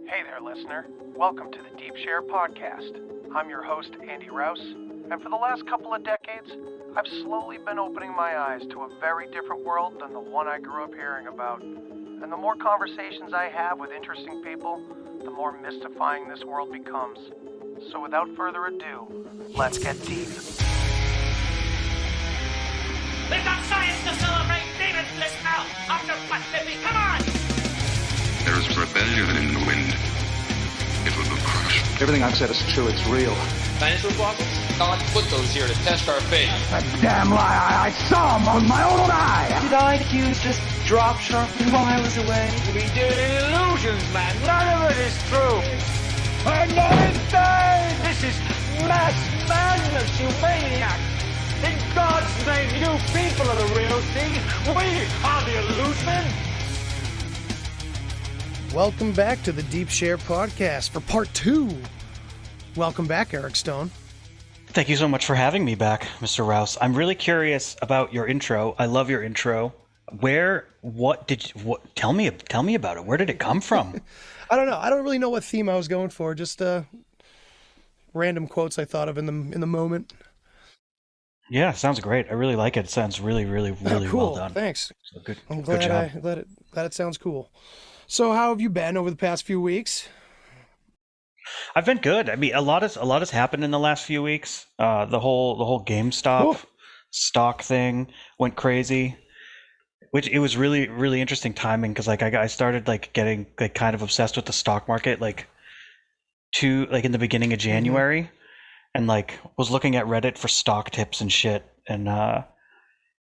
Hey there, listener. Welcome to the Deep Share Podcast. I'm your host, Andy Rouse, and for the last couple of decades, I've slowly been opening my eyes to a very different world than the one I grew up hearing about. And the more conversations I have with interesting people, the more mystifying this world becomes. So without further ado, let's get deep. We've got science to celebrate! Demons, listen out! After Black Hippie, come on! There is rebellion in the wind. It will be crushed. Everything I've said is true. It's real. Dinosaur fossils? God put those here to test our faith. A damn lie. I saw them with my own eye. Did IQs just drop sharply while I was away? We did illusions, man. None of it is true. I'm not insane. This is mass madness, you maniac. In God's name, you people are the real thing. We are the illusion. Welcome back to the Deep Share Podcast for part 2. Welcome back, Eric Stone. Thank you so much for having me back, Mr. Rouse. I'm really curious about your intro. I love your intro. Tell me about it. Where did it come from? I don't know. I don't really know what theme I was going for. Just random quotes I thought of in the moment. Yeah, sounds great. I really like it. It sounds really cool. well done. Thanks. So good. I'm good job. glad it sounds cool. So how have you been over the past few weeks? I've been good. I mean, a lot has happened in the last few weeks. The whole GameStop stock thing went crazy, which it was really interesting timing because I started getting kind of obsessed with the stock market in the beginning of January, and was looking at Reddit for stock tips and shit. And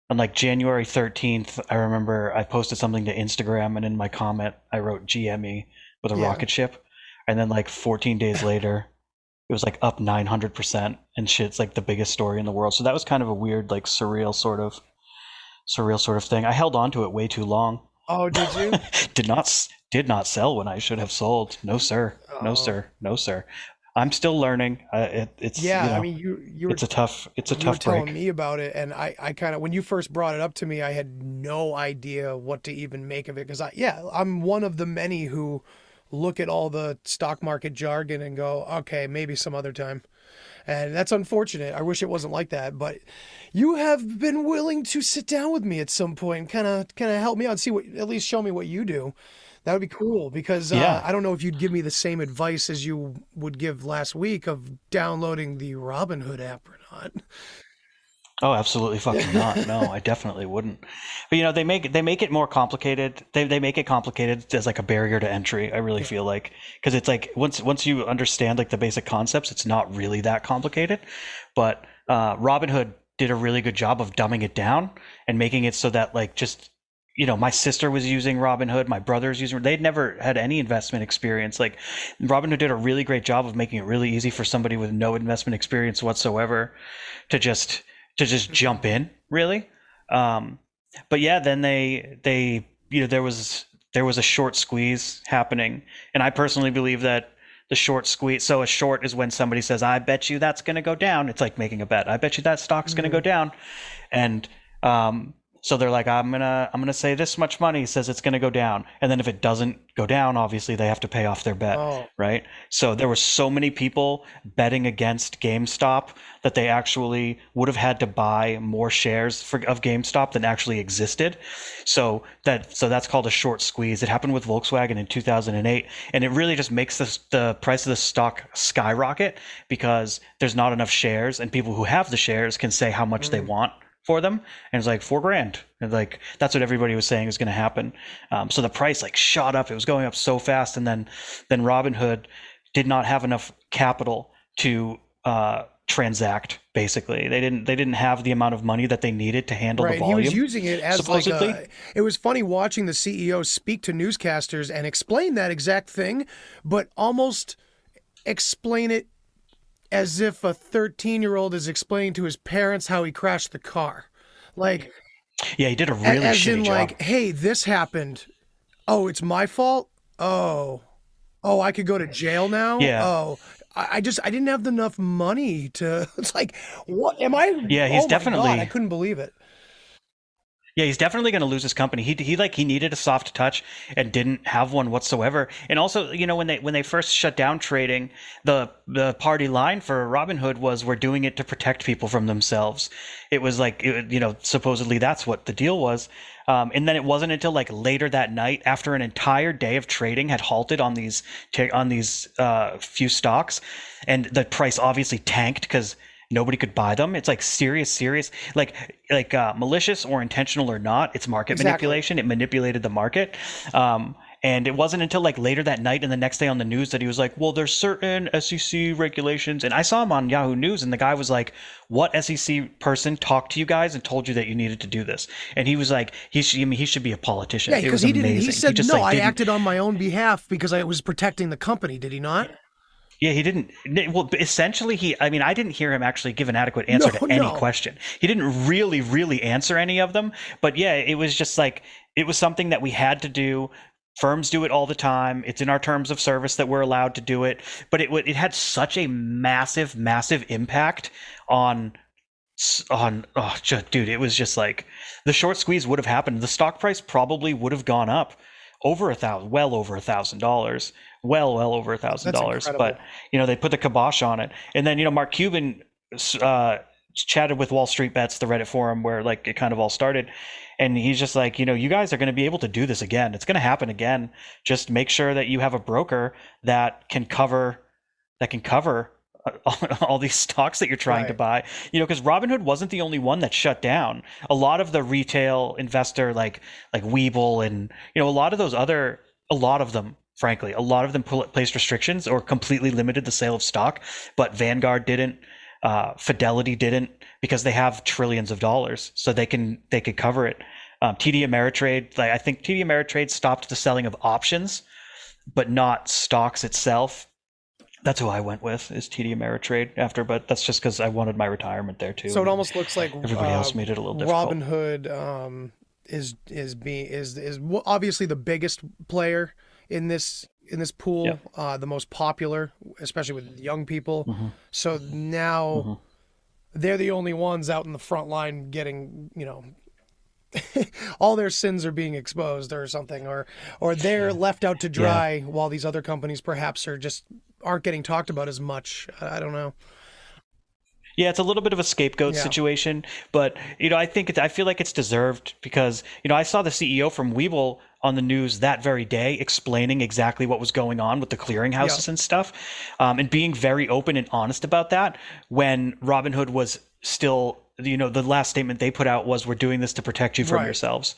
on January 13th, I remember I posted something to Instagram, and in my comment I wrote GME with a rocket ship. And then 14 days later, it was up 900%, and shit's the biggest story in the world. So that was kind of a weird, surreal sort of thing. I held on to it way too long. Oh, did you? did not sell when I should have sold. No, sir. Oh. No, sir. I'm still learning. It's I mean, you were, it's a tough break. You were telling me about it, and I kind of, when you first brought it up to me, I had no idea what to even make of it because I'm one of the many who look at all the stock market jargon and go, okay, maybe some other time. And that's unfortunate. I wish it wasn't like that, but you have been willing to sit down with me at some point and kind of help me out, at least show me what you do. That would be cool because I don't know if you'd give me the same advice as you would give last week of downloading the Robinhood app or not. Oh, absolutely fucking not. No, I definitely wouldn't. But they make it more complicated. They make it complicated as a barrier to entry. I really feel because it's once you understand the basic concepts, it's not really that complicated. But Robinhood did a really good job of dumbing it down and making it so that my sister was using Robinhood, my brother's using. They'd never had any investment experience. Robinhood did a really great job of making it really easy for somebody with no investment experience whatsoever to just jump in, really. But yeah, then they there was a short squeeze happening, and I personally believe that the short squeeze. So a short is when somebody says, "I bet you that's going to go down." It's like making a bet. I bet you that stock's going to go down, and so they're like, I'm gonna say this much money says it's gonna go down, and then if it doesn't go down, obviously they have to pay off their bet, right? So there were so many people betting against GameStop that they actually would have had to buy more shares of GameStop than actually existed. So that's called a short squeeze. It happened with Volkswagen in 2008, and it really just makes the price of the stock skyrocket because there's not enough shares, and people who have the shares can say how much they want for them, and it's $4,000, and that's what everybody was saying was going to happen. So the price shot up. It was going up so fast, and then Robinhood did not have enough capital to transact. Basically, they didn't have the amount of money that they needed to handle the volume. He was using it as supposedly. It was funny watching the CEO speak to newscasters and explain that exact thing, but almost explain it as if a 13-year-old is explaining to his parents how he crashed the car. Yeah, he did a really shitty job. Hey, this happened. Oh, it's my fault? Oh, I could go to jail now? Yeah. Oh, I didn't have enough money to, it's what am I? Yeah, he's oh definitely. my God, I couldn't believe it. Yeah, he's definitely going to lose his company. He needed a soft touch and didn't have one whatsoever. And also, when they first shut down trading, the party line for Robinhood was, we're doing it to protect people from themselves. It was like, supposedly that's what the deal was. And then it wasn't until like later that night, after an entire day of trading had halted on these few stocks, and the price obviously tanked because nobody could buy them. It's like serious, like malicious or intentional or not. It's market manipulation. It manipulated the market. And it wasn't until like later that night and the next day on the news that he was like, well, there's certain SEC regulations. And I saw him on Yahoo News, and the guy was like, what SEC person talked to you guys and told you that you needed to do this? And he was like, he should be a politician. Yeah, it was because amazing. He said, just, no, like, I acted on my own behalf because I was protecting the company. Did he not? Yeah, he didn't. Well, essentially, I didn't hear him actually give an adequate answer to any question. He didn't really answer any of them. But yeah, it was just like, it was something that we had to do. Firms do it all the time. It's in our terms of service that we're allowed to do it. But it had such a massive impact on dude, it was just like, the short squeeze would have happened. The stock price probably would have gone up over $1,000, well over $1,000, well over $1,000. But they put the kibosh on it. And then Mark Cuban chatted with Wall Street Bets, the Reddit forum where like it kind of all started, and he's just like, you guys are going to be able to do this again. It's going to happen again. Just make sure that you have a broker that can cover all these stocks that you're trying to buy, because Robinhood wasn't the only one that shut down. A lot of the retail investor, like Webull, and a lot of them placed restrictions or completely limited the sale of stock. But Vanguard didn't, Fidelity didn't, because they have trillions of dollars, so they could cover it. TD Ameritrade, I think TD Ameritrade stopped the selling of options, but not stocks itself. That's who I went with, is TD Ameritrade after, but that's just because I wanted my retirement there too. So it almost looks like everybody else made it a little difficult. Robinhood is obviously the biggest player in this pool, the most popular, especially with young people. Mm-hmm. So now they're the only ones out in the front line getting, all their sins are being exposed or something, or they're left out to dry while these other companies perhaps aren't getting talked about as much. I don't know. Yeah, it's a little bit of a scapegoat situation, but I feel like it's deserved because I saw the CEO from Webull on the news that very day explaining exactly what was going on with the clearinghouses and stuff, and being very open and honest about that when Robinhood was still, the last statement they put out was, we're doing this to protect you from yourselves,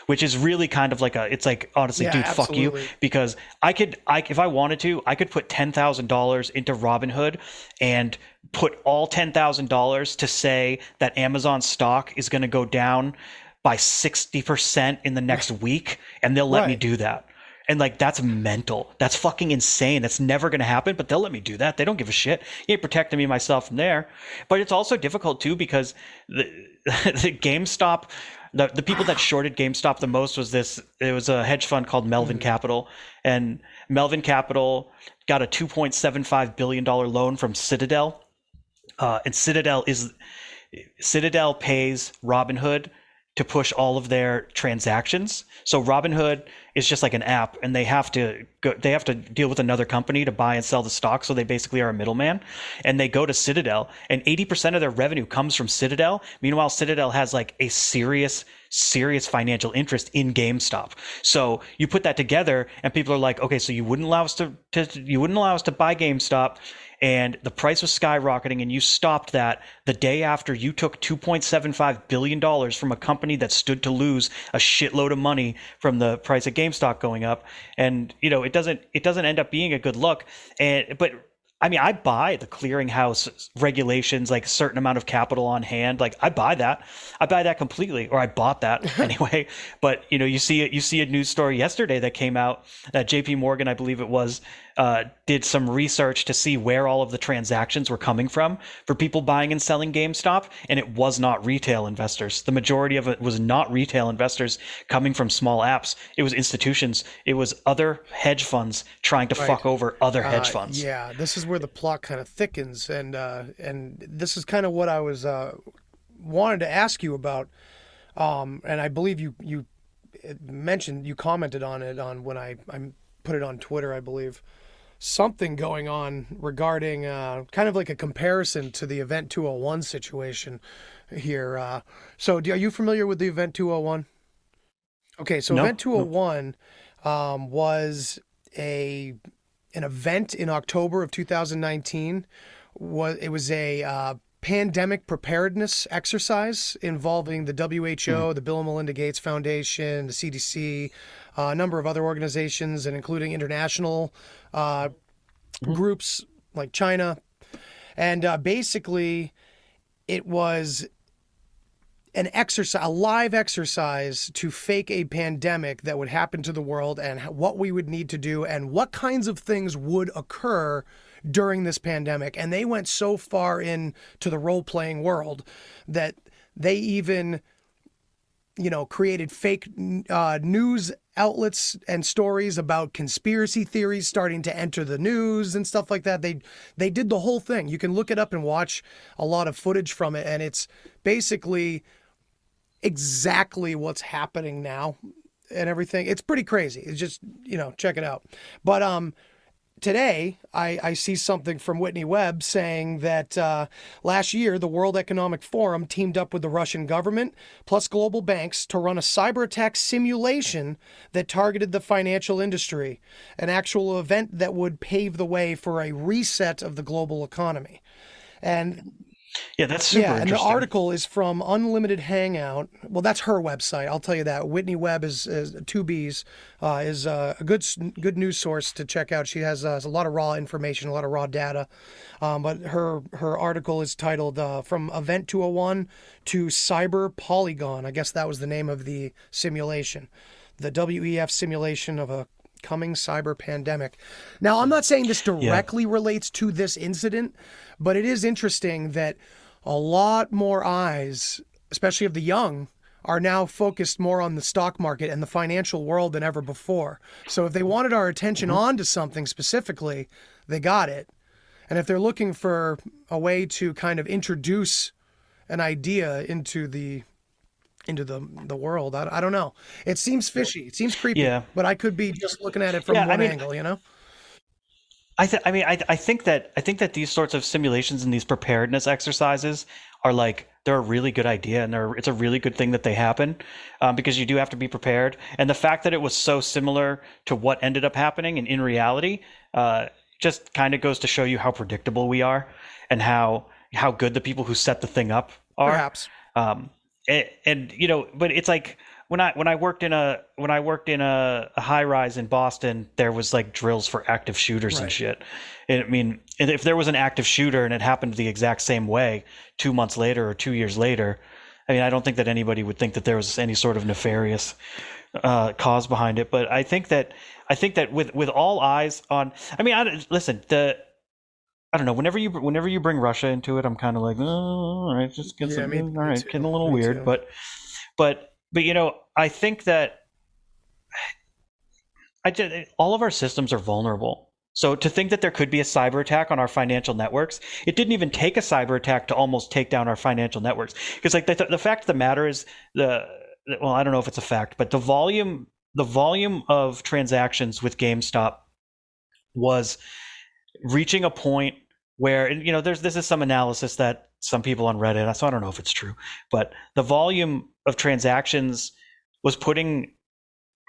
which is really kind of like it's like, honestly, dude, absolutely. Fuck you. Because if I wanted to, I could put $10,000 into Robinhood and put all $10,000 to say that Amazon stock is going to go down by 60% in the next week, and they'll let me do that. And like, that's mental. That's fucking insane. That's never going to happen, but they'll let me do that. They don't give a shit. He ain't protecting me myself from there. But it's also difficult too, because the GameStop, the people that shorted GameStop the most it was a hedge fund called Melvin Capital. And Melvin Capital got a $2.75 billion loan from Citadel. And Citadel pays Robinhood to push all of their transactions. So Robinhood is just like an app, and they have to deal with another company to buy and sell the stock. So they basically are a middleman, and they go to Citadel, and 80% of their revenue comes from Citadel. Meanwhile, Citadel has like a serious financial interest in GameStop. So you put that together, and people are like, okay, so you wouldn't allow us to buy GameStop, and the price was skyrocketing, and you stopped that the day after you took $2.75 billion from a company that stood to lose a shitload of money from the price of GameStop going up. And it doesn't end up being a good look. But I mean, I buy the clearinghouse regulations, like a certain amount of capital on hand. Like I buy that completely, or I bought that anyway. But you see a news story yesterday that came out that JP Morgan, I believe it was, did some research to see where all of the transactions were coming from for people buying and selling GameStop, and it was not retail investors. The majority of it was not retail investors coming from small apps. It was institutions. It was other hedge funds trying to fuck over other hedge funds. Yeah, this is where the plot kind of thickens, and this is kind of what I was wanted to ask you about. And I believe you mentioned, you commented on it on when I put it on Twitter, I believe. Something going on regarding kind of like a comparison to the Event 201 situation here. So are you familiar with the Event 201? Okay, so No. Event 201 was an event in October of 2019. It was a pandemic preparedness exercise involving the WHO, the Bill and Melinda Gates Foundation, the CDC, a number of other organizations, and including international groups like China. And basically, it was an exercise, a live exercise to fake a pandemic that would happen to the world and what we would need to do and what kinds of things would occur during this pandemic. And they went so far into the role-playing world that they even, created fake news outlets and stories about conspiracy theories starting to enter the news and stuff like that. They did the whole thing. You can look it up and watch a lot of footage from it, and it's basically exactly what's happening now and everything. It's pretty crazy. It's just, check it out. But today I see something from Whitney Webb saying that last year the World Economic Forum teamed up with the Russian government plus global banks to run a cyber attack simulation that targeted the financial industry, an actual event that would pave the way for a reset of the global economy. And Yeah, that's super and the interesting. article is from Unlimited Hangout. Well, that's her website. I'll tell you that. Whitney Webb is two B's, is a good news source to check out. She has a lot of raw information, a lot of raw data. But her article is titled "From Event 201 to Cyber Polygon." I guess that was the name of the simulation, the WEF simulation of a coming cyber pandemic. Now, I'm not saying this directly relates to this incident, but it is interesting that a lot more eyes, especially of the young, are now focused more on the stock market and the financial world than ever before. So if they wanted our attention onto something specifically, they got it. And if they're looking for a way to kind of introduce an idea into the world, I don't know. It seems fishy. It seems creepy. But I could be just looking at it from one angle, I think that these sorts of simulations and these preparedness exercises are they're a really good idea, and it's a really good thing that they happen, because you do have to be prepared. And the fact that it was so similar to what ended up happening, and in reality, just kind of goes to show you how predictable we are, and how good the people who set the thing up are. Perhaps. But it's like when I worked in a high rise in Boston, there was drills for active shooters and shit. And I mean, if there was an active shooter and it happened the exact same way 2 months later or 2 years later, I mean, I don't think that anybody would think that there was any sort of nefarious cause behind it. But I think that with all eyes on, I mean, I don't know. Whenever you bring Russia into it, I'm kind of like, oh, all right, just get some. All right, getting a little weird, but I think that all of our systems are vulnerable. So to think that there could be a cyber attack on our financial networks, it didn't even take a cyber attack to almost take down our financial networks. Because the fact of the matter is well, I don't know if it's a fact, but the volume of transactions with GameStop was reaching a point where, this is some analysis that some people on Reddit, so I don't know if it's true, but the volume of transactions was putting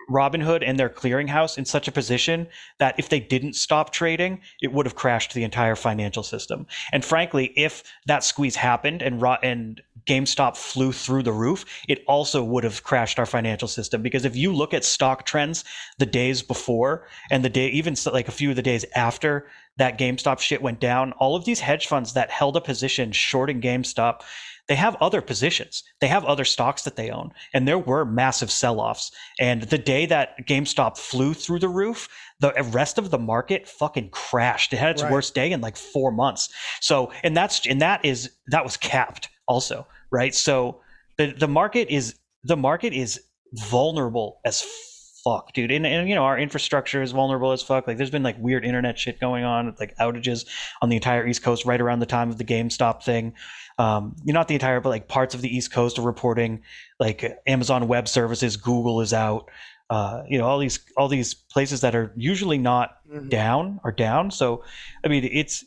Robinhood and their clearinghouse in such a position that if they didn't stop trading, it would have crashed the entire financial system. And frankly, if that squeeze happened and GameStop flew through the roof, it also would have crashed our financial system. Because if you look at stock trends the days before and even a few of the days after that GameStop shit went down, all of these hedge funds that held a position shorting GameStop, they have other positions. They have other stocks that they own. And there were massive sell-offs. And the day that GameStop flew through the roof, the rest of the market fucking crashed. It had its worst day in 4 months. So, that was capped also, right? So the market is vulnerable as fuck, dude. And our infrastructure is vulnerable as fuck. Like there's been like weird internet shit going on, like outages on the entire East Coast right around the time of the GameStop thing. Not the entire, but like parts of the East Coast are reporting like Amazon Web Services, Google is out. All these places that are usually not down are down. So, I mean, it's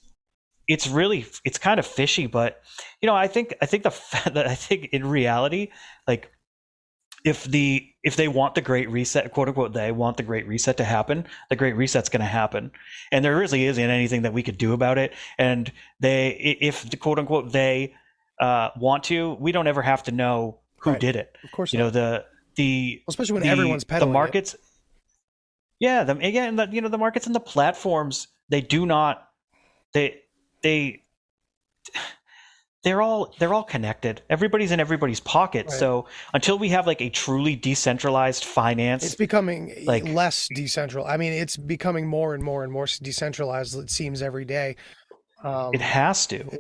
kind of fishy, but I think in reality, like if they want the Great Reset, quote unquote, they want the Great Reset to happen, the Great Reset's going to happen, and there really isn't anything that we could do about it. And if the quote unquote they want to, we don't ever have to know who did it. Of course, especially when everyone's peddling the markets. And the markets and the platforms, they do not. They're all connected. Everybody's in everybody's pocket. Right. So until we have like a truly decentralized finance, it's becoming less decentralized. I mean, it's becoming more and more and more decentralized. It seems every day. It has to.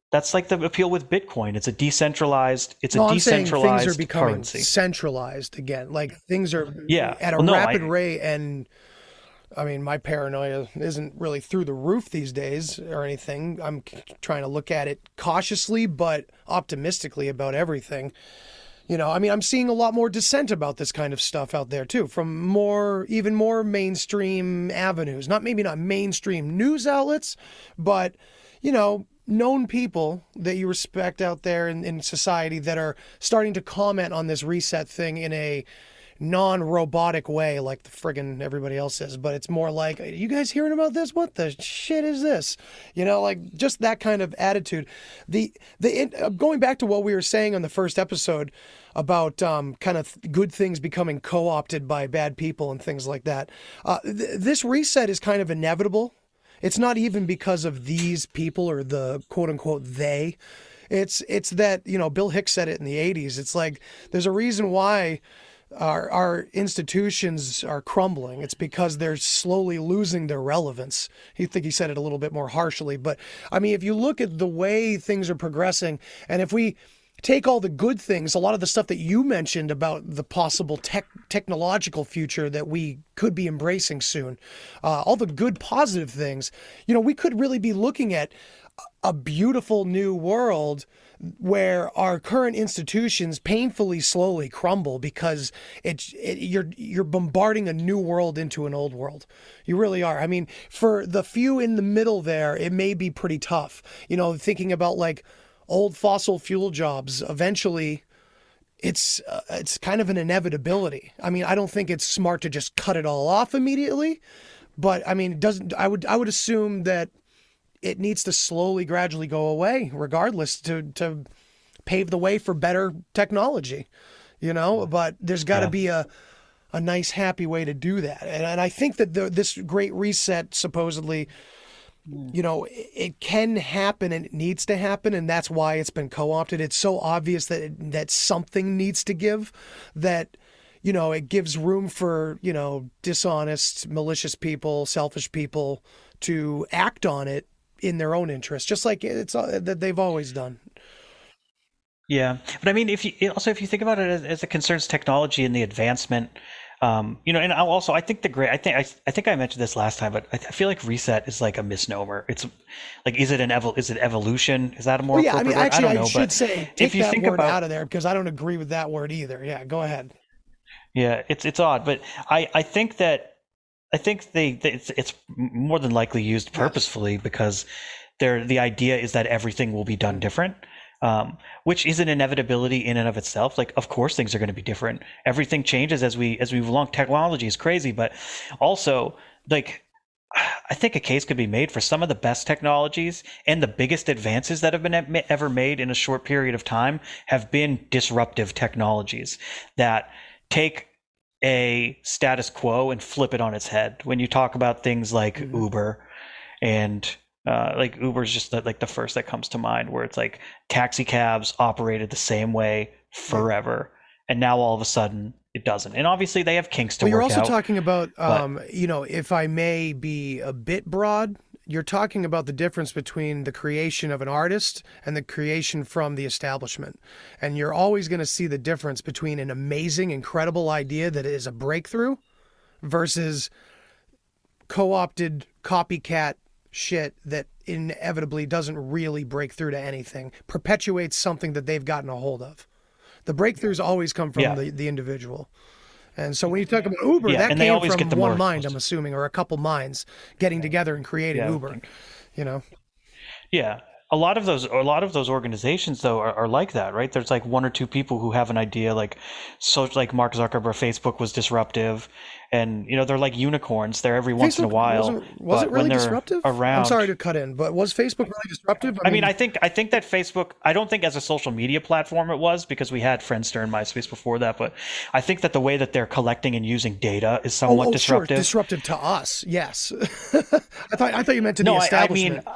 That's like the appeal with Bitcoin. It's a decentralized. I'm saying things are becoming currency. Centralized again. Like things are at a rapid rate, and I mean, my paranoia isn't really through the roof these days or anything. I'm trying to look at it cautiously but optimistically about everything. I mean, I'm seeing a lot more dissent about this kind of stuff out there too, from even more mainstream avenues. Maybe not mainstream news outlets, but known people that you respect out there in society that are starting to comment on this reset thing in a non-robotic way, like the friggin' everybody else is, but it's more like, you guys hearing about this? What the shit is this? Like just that kind of attitude. Going back to what we were saying on the first episode about kind of good things becoming co-opted by bad people and things like that. This reset is kind of inevitable. It's not even because of these people or the quote unquote they. It's that, Bill Hicks said it in the 80s. It's like there's a reason why our institutions are crumbling. It's because they're slowly losing their relevance. I think he said it a little bit more harshly, but I mean, if you look at the way things are progressing, and if we take all the good things, a lot of the stuff that you mentioned about the possible technological future that we could be embracing soon, all the good positive things, we could really be looking at a beautiful new world where our current institutions painfully slowly crumble because you're bombarding a new world into an old world. You really are. I mean, for the few in the middle there, it may be pretty tough. Thinking about like old fossil fuel jobs, eventually it's kind of an inevitability. I mean, I don't think it's smart to just cut it all off immediately, but I mean, I would assume that it needs to slowly, gradually go away, regardless, to pave the way for better technology, But there's got to be a nice, happy way to do that, and I think that this Great Reset supposedly, it can happen and it needs to happen, and that's why it's been co-opted. It's so obvious that something needs to give, that it gives room for dishonest, malicious people, selfish people to act on it in their own interest, just like it's that they've always done. Yeah, but I mean, if you think about it as it concerns technology and the advancement, and I think I think I mentioned this last time, but I feel like reset is like a misnomer. It's like, is it evolution? Is that a more appropriate word? Actually, I don't know, should say take if you that think word out of there, because I don't agree with that word either. Yeah, go ahead. Yeah, it's odd, but I think it's more than likely used purposefully, because the idea is that everything will be done different, which is an inevitability in and of itself. Like, of course, things are going to be different. Everything changes as we move along. Technology is crazy, but also, like, I think a case could be made for some of the best technologies and the biggest advances that have been ever made in a short period of time have been disruptive technologies that take a status quo and flip it on its head. When you talk about things like Uber, and like Uber's just like the first that comes to mind, where it's like taxi cabs operated the same way forever, and now all of a sudden it doesn't. And obviously they have kinks to work out. You're also talking about, if I may be a bit broad, you're talking about the difference between the creation of an artist and the creation from the establishment. And you're always going to see the difference between an amazing, incredible idea that is a breakthrough versus co-opted copycat shit that inevitably doesn't really break through to anything, perpetuates something that they've gotten a hold of. The breakthroughs always come from the individual. And so when you talk about Uber, that and they came always from get the one more mind, I'm assuming, or a couple minds getting together and creating Uber, you know? Yeah. A lot of those organizations though are like that, right? There's like one or two people who have an idea, like Mark Zuckerberg, Facebook was disruptive, and you know, they're like unicorns. They're every once in a while. Was it really disruptive? Around, I'm sorry to cut in, but was Facebook really disruptive? I mean, I think that Facebook, I don't think as a social media platform it was, because we had Friendster and MySpace before that, but I think that the way that they're collecting and using data is somewhat disruptive. Sure. Disruptive to us, yes. I thought you meant to the establishment.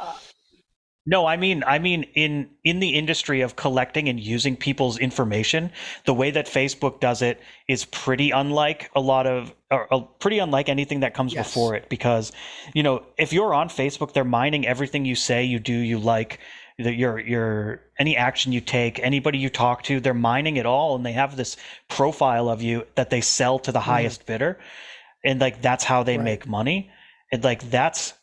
I mean in the industry of collecting and using people's information, the way that Facebook does it is pretty unlike pretty unlike anything that comes before it, because, you know, if you're on Facebook, they're mining everything you say, you do, you like, your any action you take, anybody you talk to, they're mining it all, and they have this profile of you that they sell to the highest bidder, and like that's how they make money, and like that's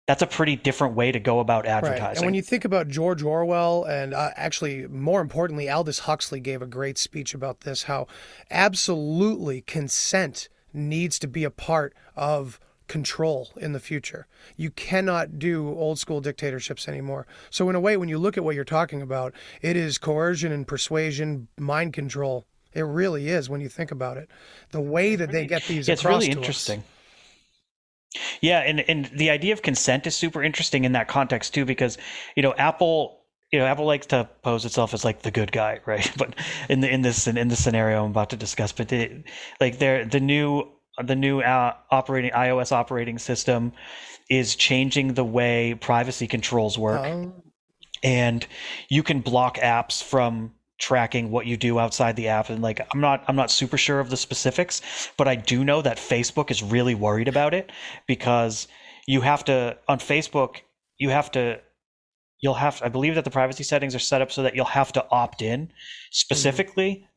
a pretty different way to go about advertising. Right. And when you think about George Orwell, and actually, more importantly, Aldous Huxley gave a great speech about this, how absolutely consent needs to be a part of control in the future. You cannot do old school dictatorships anymore. So in a way, when you look at what you're talking about, it is coercion and persuasion, mind control. It really is when you think about it. The way that they get these across to us. It's really interesting. Yeah, and the idea of consent is super interesting in that context too, because Apple likes to pose itself as like the good guy, right? But in this scenario I'm about to discuss, but the new iOS operating system is changing the way privacy controls work, and you can block apps from tracking what you do outside the app. And like, I'm not super sure of the specifics, but I do know that Facebook is really worried about it, because on Facebook, I believe that the privacy settings are set up so that you'll have to opt in specifically,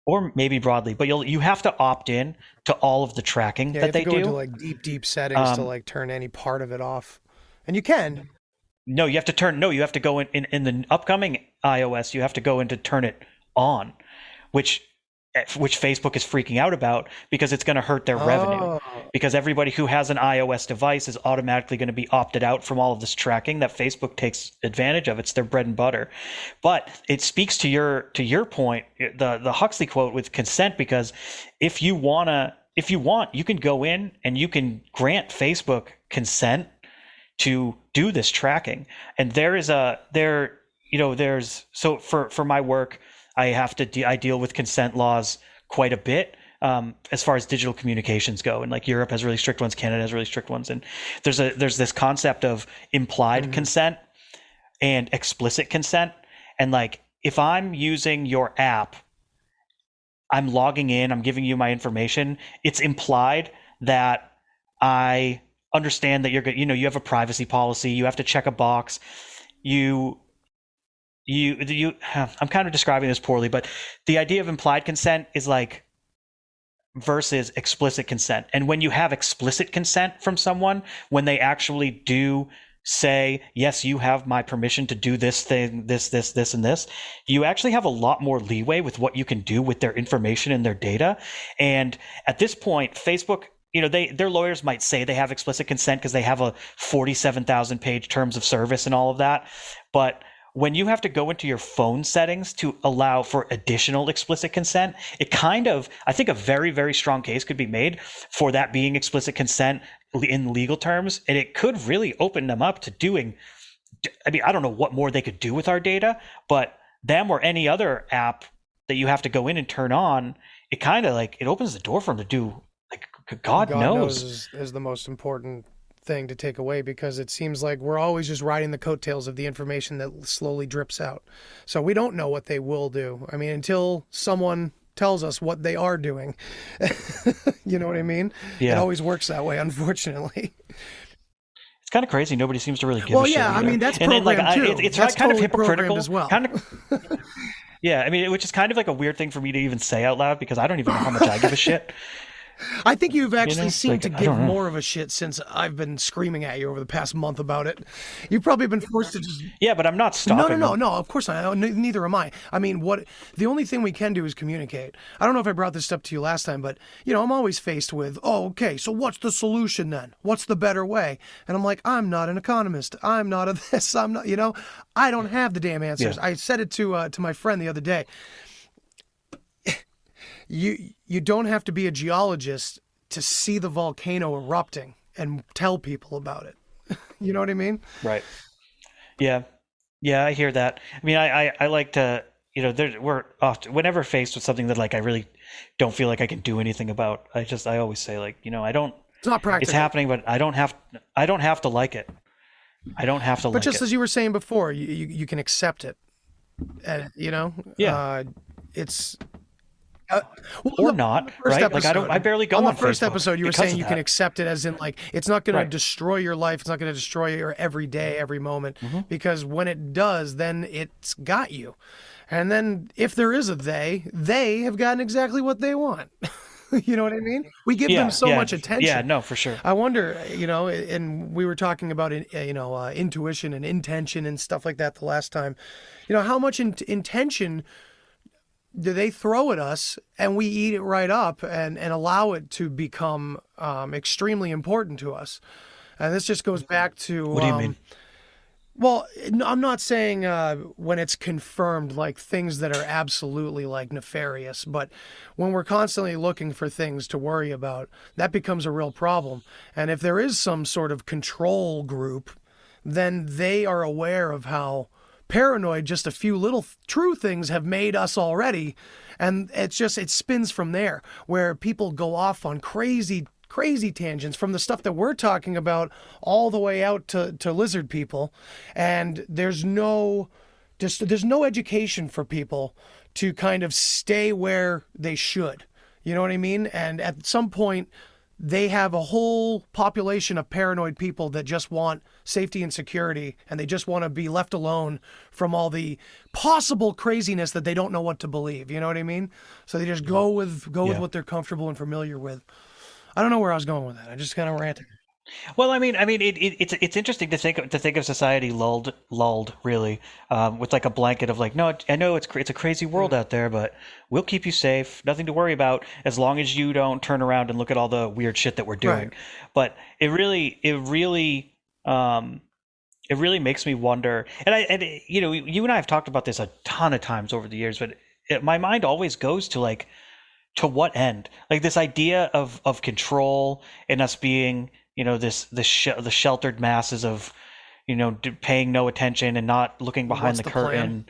or maybe broadly, but you have to opt in to all of the tracking that they do. You have to go into like deep settings to like turn any part of it off. And you can. No, you have to go in the upcoming iOS, you have to go in to turn it on, which Facebook is freaking out about, because it's going to hurt their revenue, because everybody who has an iOS device is automatically going to be opted out from all of this tracking that Facebook takes advantage of. It's their bread and butter. But it speaks to your point, the Huxley quote with consent, because if you want, you can go in and you can grant Facebook consent to do this tracking. And so for my work, I deal with consent laws quite a bit, as far as digital communications go. And like Europe has really strict ones, Canada has really strict ones. And there's this concept of implied consent and explicit consent. And like, if I'm using your app, I'm logging in, I'm giving you my information, it's implied that I understand that you have a privacy policy, you have to check a box, I'm kind of describing this poorly, but the idea of implied consent is like versus explicit consent. And when you have explicit consent from someone, when they actually do say, yes, you have my permission to do this thing, this, and this, you actually have a lot more leeway with what you can do with their information and their data. And at this point, Facebook, their lawyers might say they have explicit consent because they have a 47,000 page terms of service and all of that. But when you have to go into your phone settings to allow for additional explicit consent, I think a very, very strong case could be made for that being explicit consent in legal terms. And it could really open them up to doing, I don't know what more they could do with our data, but them or any other app that you have to go in and turn on, it kind of like, it opens the door for them to do, like, God knows is the most important thing to take away, because it seems like we're always just riding the coattails of the information that slowly drips out. So we don't know what they will do. I mean, until someone tells us what they are doing. You know what I mean? Yeah. It always works that way, unfortunately. kind of crazy. Nobody seems to really give Well, a shit. yeah, I either. mean, that's and then, programmed too. It's That's kind totally of hypocritical programmed as well. Kind of. Yeah, I mean, which is kind of like a weird thing for me to even say out loud because I don't even know how much I give a shit. I think you've actually seemed to I give don't know. more of a shit since I've been screaming at you over the past month about it. You've probably been forced to just... Yeah, but I'm not stopping. No, of course not. Neither am I. I mean, the only thing we can do is communicate. I don't know if I brought this up to you last time, but, I'm always faced with, okay, so what's the solution then? What's the better way? And I'm like, I'm not an economist. I'm not a this. I'm not, I don't have the damn answers. Yeah. I said it to my friend the other day. You don't have to be a geologist to see the volcano erupting and tell people about it. You know what I mean? Right. Yeah. Yeah, I hear that. I mean, I like to, we're often, whenever faced with something that like I really don't feel like I can do anything about, I always say like, I don't. It's not practical. It's happening, but I don't have to like it. I don't have to like it. But just as you were saying before, you can accept it. Yeah. It's... or not, right? Episode, I barely go on the first Facebook episode. You were because saying of you can that. accept it as in like it's not going to Right. destroy your life. It's not going to destroy your every day, every moment. Because when it does, then it's got you. And then if there is a they have gotten exactly what they want. You know what I mean? We give them so much attention. Yeah, no, for sure. I wonder, and we were talking about, intuition and intention and stuff like that the last time. How much intention do they throw at us and we eat it right up and allow it to become extremely important to us? And this just goes back to... What do you mean? Well, I'm not saying when it's confirmed, like things that are absolutely like nefarious, but when we're constantly looking for things to worry about, that becomes a real problem. And if there is some sort of control group, then they are aware of how paranoid just a few little true things have made us already. And it spins from there, where people go off on crazy tangents from the stuff that we're talking about all the way out to lizard people. And there's no education for people to kind of stay where they should. You know what I mean? And at some point, they have a whole population of paranoid people that just want safety and security, and they just want to be left alone from all the possible craziness that they don't know what to believe. You know what I mean? So they just go with what they're comfortable and familiar with. I don't know where I was going with that. I just kind of ranted. Well, I mean, it's interesting to think of society lulled really, with like a blanket of like, no, I know it's a crazy world out there, but we'll keep you safe, nothing to worry about, as long as you don't turn around and look at all the weird shit that we're doing. Right. But it really makes me wonder, and you and I have talked about this a ton of times over the years, but my mind always goes to like, to what end? Like this idea of control and us being, the sheltered masses of, paying no attention and not looking behind What's the the curtain,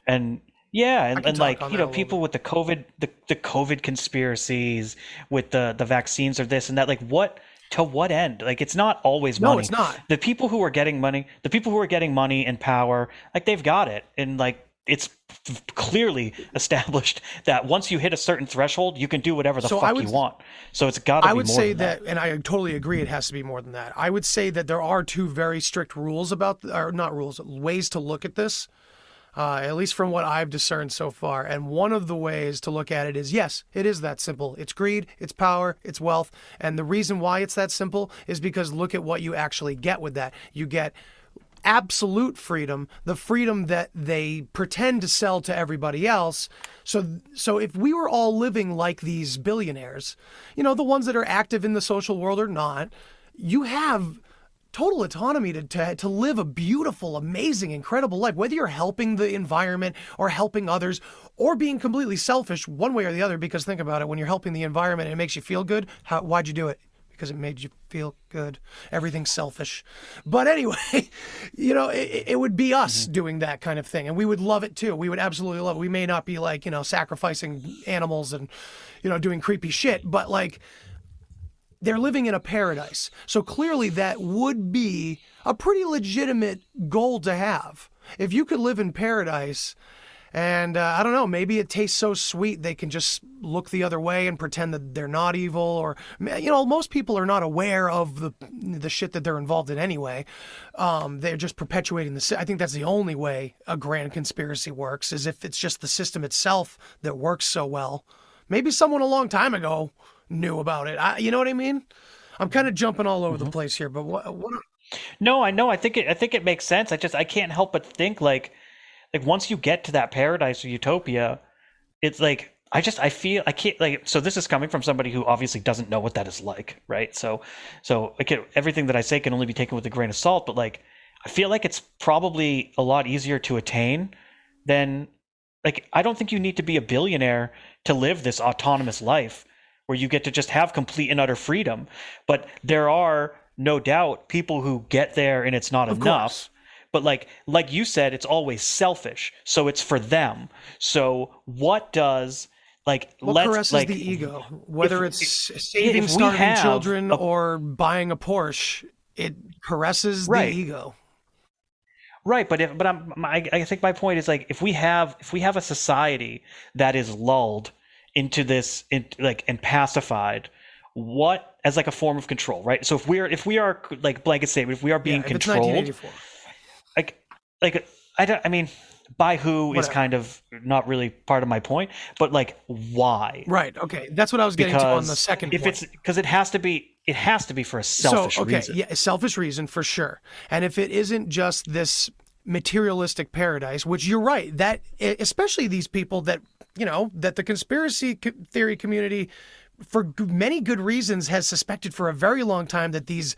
plan? and like talk on that a people little with the COVID conspiracies, with the vaccines or this and that. Like to what end? Like it's not always money. No, it's not. The people who are getting money and power, like they've got it, and like it's clearly established that once you hit a certain threshold, you can do whatever the fuck you want. So it's got to be more. I would say than that, and I totally agree, it has to be more than that. I would say that there are two very strict rules ways to look at this, at least from what I've discerned so far. And one of the ways to look at it is, yes, it is that simple. It's greed, it's power, it's wealth. And the reason why it's that simple is because look at what you actually get with that. You get absolute freedom, the freedom that they pretend to sell to everybody else. So if we were all living like these billionaires, the ones that are active in the social world or not, you have total autonomy to live a beautiful, amazing, incredible life, whether you're helping the environment or helping others or being completely selfish one way or the other. Because think about it, when you're helping the environment and it makes you feel good, why'd you do it? Because it made you feel good. Everything's selfish. But anyway, it would be us doing that kind of thing. And we would love it too. We would absolutely love it. We may not be like, sacrificing animals and, doing creepy shit, but like they're living in a paradise. So clearly that would be a pretty legitimate goal to have. If you could live in paradise And I don't know, maybe it tastes so sweet they can just look the other way and pretend that they're not evil. Or, most people are not aware of the shit that they're involved in anyway. They're just perpetuating I think that's the only way a grand conspiracy works, is if it's just the system itself that works so well. Maybe someone a long time ago knew about it. You know what I mean? I'm kind of jumping all over the place here, but what? No, I know. I think it makes sense. I can't help but think like once you get to that paradise or utopia, it's like I feel I can't like. So this is coming from somebody who obviously doesn't know what that is like, right? So everything that I say can only be taken with a grain of salt. But like, I feel like it's probably a lot easier to attain than like. I don't think you need to be a billionaire to live this autonomous life where you get to just have complete and utter freedom. But there are no doubt people who get there and it's not enough. But like you said, it's always selfish. So it's for them. So what caresses the ego? Whether it's saving starving children or buying a Porsche, it caresses the ego. Right, I think my point is like if we have a society that is lulled into this and pacified, what as like a form of control, right? So if we are like blanket statement, if we are being controlled, I mean, by who is kind of not really part of my point, but like why? Right. Okay, that's what I was getting to on the second point. If it's because it has to be for a selfish reason. Yeah, a selfish reason for sure. And if it isn't just this materialistic paradise, which you're right, that especially these people that that the conspiracy theory community, for many good reasons, has suspected for a very long time that these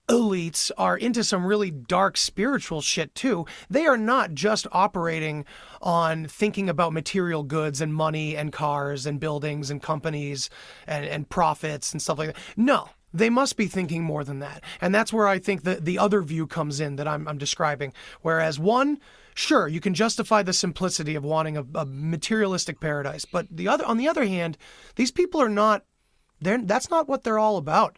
elites are into some really dark spiritual shit too. They are not just operating on thinking about material goods and money and cars and buildings and companies and profits and stuff like that. No, they must be thinking more than that. And that's where I think the other view comes in that I'm describing. Whereas one, sure, you can justify the simplicity of wanting a materialistic paradise, but on the other hand, these people are not. That's not what they're all about.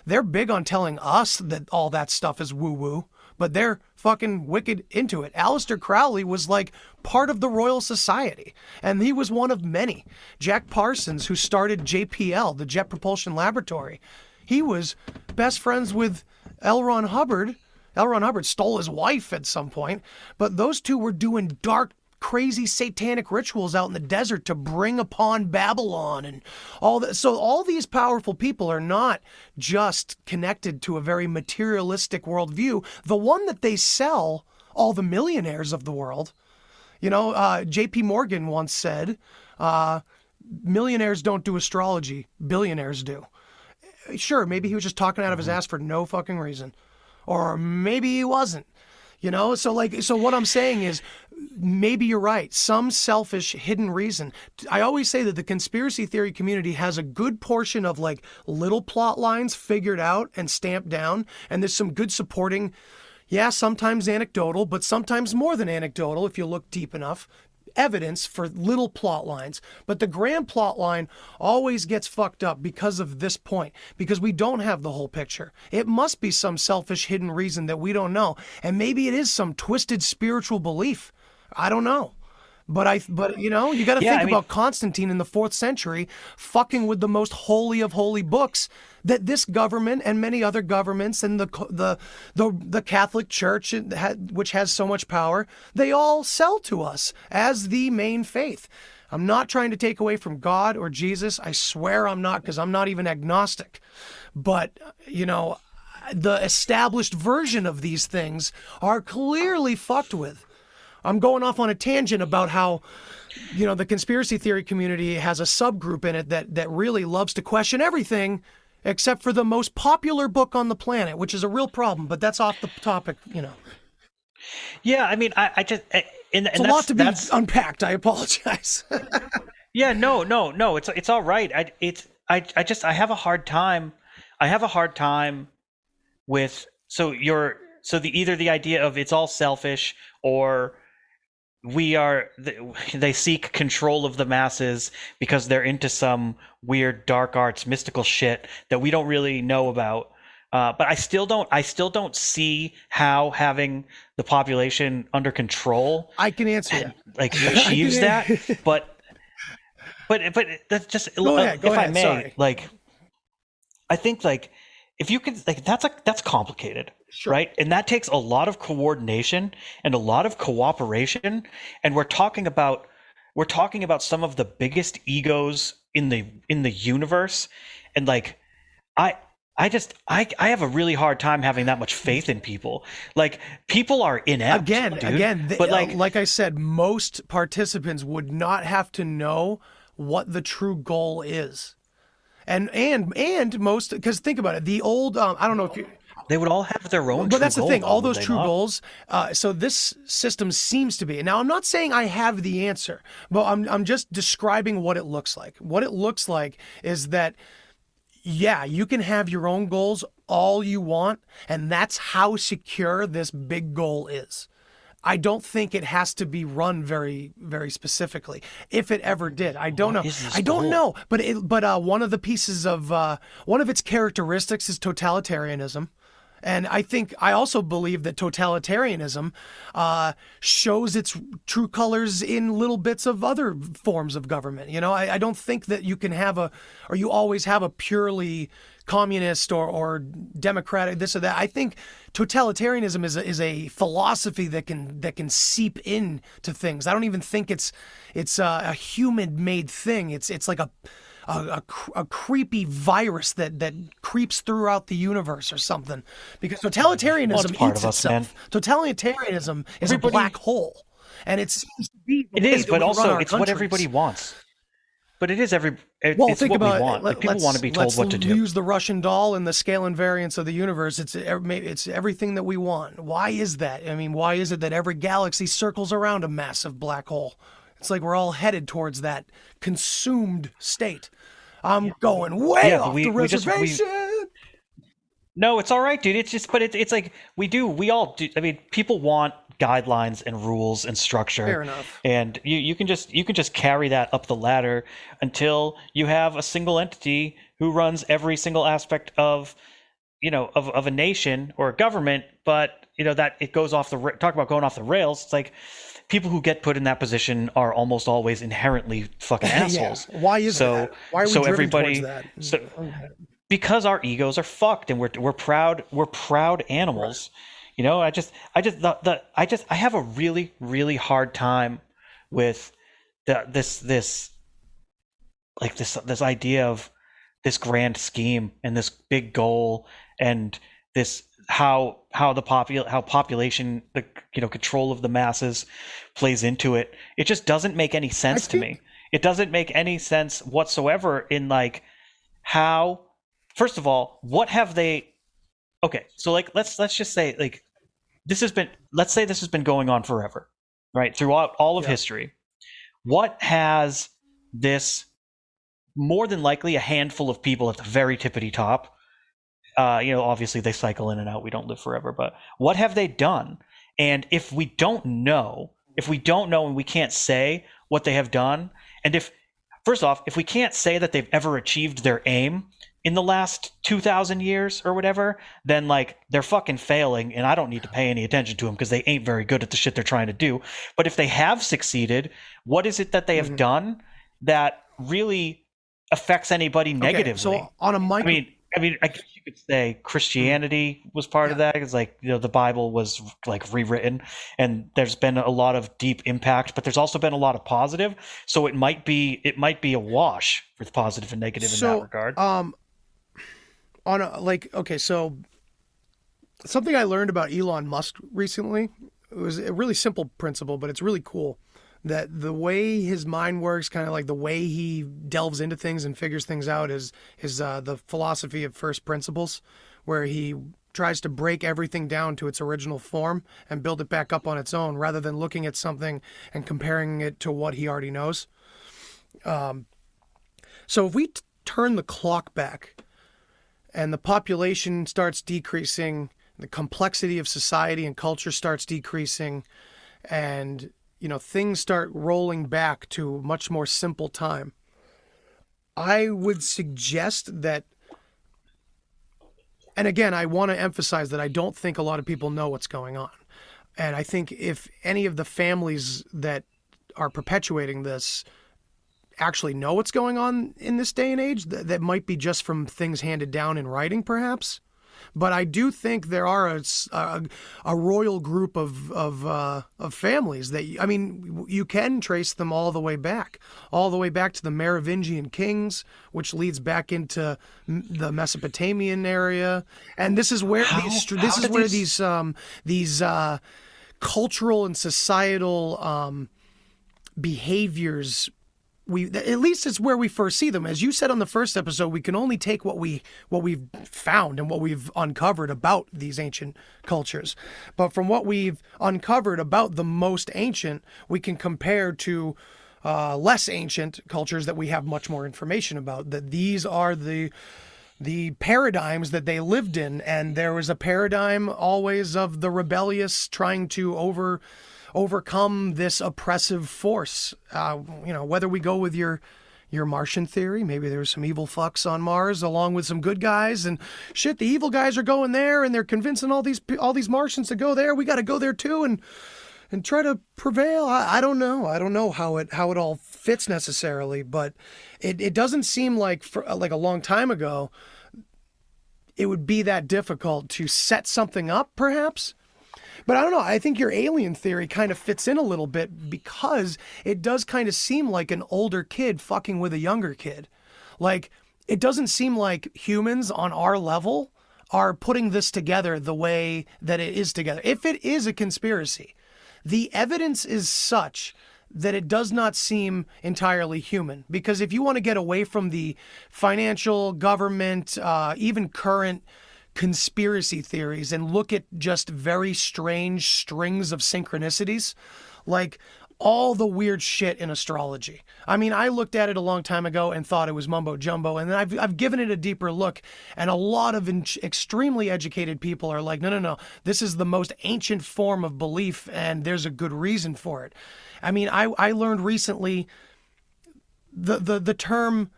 They're big on telling us that all that stuff is woo-woo, but they're fucking wicked into it. Aleister Crowley was like part of the Royal Society, and he was one of many. Jack Parsons, who started JPL, the Jet Propulsion Laboratory, he was best friends with L. Ron Hubbard. L. Ron Hubbard stole his wife at some point, but those two were doing dark, crazy satanic rituals out in the desert to bring upon Babylon and all that. So all these powerful people are not just connected to a very materialistic worldview. The one that they sell all the millionaires of the world, J.P. Morgan once said, millionaires don't do astrology, billionaires do. Sure, maybe he was just talking out of his ass for no fucking reason. Or maybe he wasn't. So what I'm saying is maybe you're right. Some selfish hidden reason. I always say that the conspiracy theory community has a good portion of like little plot lines figured out and stamped down. And there's some good supporting, sometimes anecdotal, but sometimes more than anecdotal if you look deep enough, evidence for little plot lines. But the grand plot line always gets fucked up because of this point, because we don't have the whole picture. It must be some selfish hidden reason that we don't know. And maybe it is some twisted spiritual belief. I don't know. But you got to think about Constantine in the 4th century fucking with the most holy of holy books that this government and many other governments and the Catholic Church, which has so much power, they all sell to us as the main faith. I'm not trying to take away from God or Jesus. I swear I'm not, because I'm not even agnostic. But, the established version of these things are clearly fucked with. I'm going off on a tangent about how, the conspiracy theory community has a subgroup in it that really loves to question everything except for the most popular book on the planet, which is a real problem, but that's off the topic, Yeah, I mean, I just... It's a lot to be unpacked. I apologize. Yeah, no. It's all right. I have a hard time. With either the idea of it's all selfish or they seek control of the masses because they're into some weird dark arts mystical shit that we don't really know about. But I still don't see how having the population under control I can answer that. like achieves that. But that's just Go ahead, if I ahead, may, sorry. like I think like if you can like that's complicated, Sure. right? And that takes a lot of coordination and a lot of cooperation. And we're talking about some of the biggest egos in the universe, and like I have a really hard time having that much faith in people. Like people are inept. Again, but like I said, most participants would not have to know what the true goal is. And most, because think about it, the old I don't know if you, they would all have their own. but that's the thing. All would those they true not? goals. So this system seems to be. Now, I'm not saying I have the answer, but I'm just describing what it looks like. What it looks like is that, yeah, you can have your own goals all you want, and that's how secure this big goal is. I don't think it has to be run very, very specifically. If it ever did, I don't know. I don't know. But one of the pieces of one of its characteristics is totalitarianism. And I also believe that totalitarianism shows its true colors in little bits of other forms of government. You know, I don't think that you can have you always have a purely communist or democratic this or that. I think totalitarianism is a philosophy that can seep into things. I don't even think it's a human-made thing. It's like a creepy virus that creeps throughout the universe or something, because totalitarianism eats itself. Totalitarianism is a black hole, and it seems to be the way that but we also run our it's what countries. everybody wants. But it is it's Think what about we want. Like, people want to be told what to do. Let's use the Russian doll and the scale invariance of the universe. It's everything that we want. Why is that? I mean, why is it that every galaxy circles around a massive black hole? It's like we're all headed towards that consumed state. I'm going way off the reservation. No, it's all right, dude. It's just, but it's like we all do. I mean, people want guidelines and rules and structure. Fair enough. And you can just carry that up the ladder until you have a single entity who runs every single aspect of a nation or a government. But that it goes off talk about going off the rails. It's like people who get put in that position are almost always inherently fucking assholes. Yeah. Why is that? Why are we driven towards that? Because our egos are fucked, and we're proud animals. Right. I have a really, really hard time with this idea of this grand scheme and this big goal, and this how population, control of the masses plays into it. It just doesn't make any sense to me. It doesn't make any sense whatsoever in like how. First of all, what have they? Okay, so like let's just say like this has been going on forever, right? Throughout all of history. What has this more than likely a handful of people at the very tippity top? Obviously they cycle in and out. We don't live forever, but what have they done? And if we don't know and we can't say what they have done, and if we can't say that they've ever achieved their aim in the last 2,000 years or whatever, then like they're fucking failing, and I don't need to pay any attention to them because they ain't very good at the shit they're trying to do. But if they have succeeded, what is it that they have done that really affects anybody negatively? So on a micro, I mean, I guess you could say Christianity was part of that. It's like the Bible was like rewritten, and there's been a lot of deep impact, but there's also been a lot of positive. So it might be a wash with positive and negative in that regard. So something I learned about Elon Musk recently, it was a really simple principle, but it's really cool. That the way his mind works, kind of like the way he delves into things and figures things out, is the philosophy of first principles, where he tries to break everything down to its original form and build it back up on its own, rather than looking at something and comparing it to what he already knows. So if we turn the clock back and the population starts decreasing, the complexity of society and culture starts decreasing, and things start rolling back to a much more simple time, I would suggest that And again, I want to emphasize that I don't think a lot of people know what's going on. And I think if any of the families that are perpetuating this actually know what's going on in this day and age, that might be just from things handed down in writing, perhaps. But I do think there are a royal group of families that, I mean, you can trace them all the way back to the Merovingian kings, which leads back into the Mesopotamian area, and this is where these cultural and societal behaviors. At least it's where we first see them. As you said on the first episode, we can only take what we've found and what we've uncovered about these ancient cultures. But from what we've uncovered about the most ancient, we can compare to less ancient cultures that we have much more information about. That these are the paradigms that they lived in, and there was a paradigm always of the rebellious trying to overcome this oppressive force. Whether we go with your Martian theory, maybe there's some evil fucks on Mars along with some good guys, and shit, the evil guys are going there and they're convincing all these Martians to go there. We got to go there too and try to prevail. I don't know how it all fits necessarily, but it doesn't seem like like a long time ago it would be that difficult to set something up, perhaps. But I don't know. I think your alien theory kind of fits in a little bit because it does kind of seem like an older kid fucking with a younger kid. Like, it doesn't seem like humans on our level are putting this together the way that it is together. If it is a conspiracy, the evidence is such that it does not seem entirely human. Because if you want to get away from the financial, government, even current conspiracy theories and look at just very strange strings of synchronicities, like all the weird shit in astrology. I mean, I looked at it a long time ago and thought it was mumbo jumbo, and then I've given it a deeper look, and a lot of extremely educated people are like, no, this is the most ancient form of belief, and there's a good reason for it. I mean, I learned recently the term,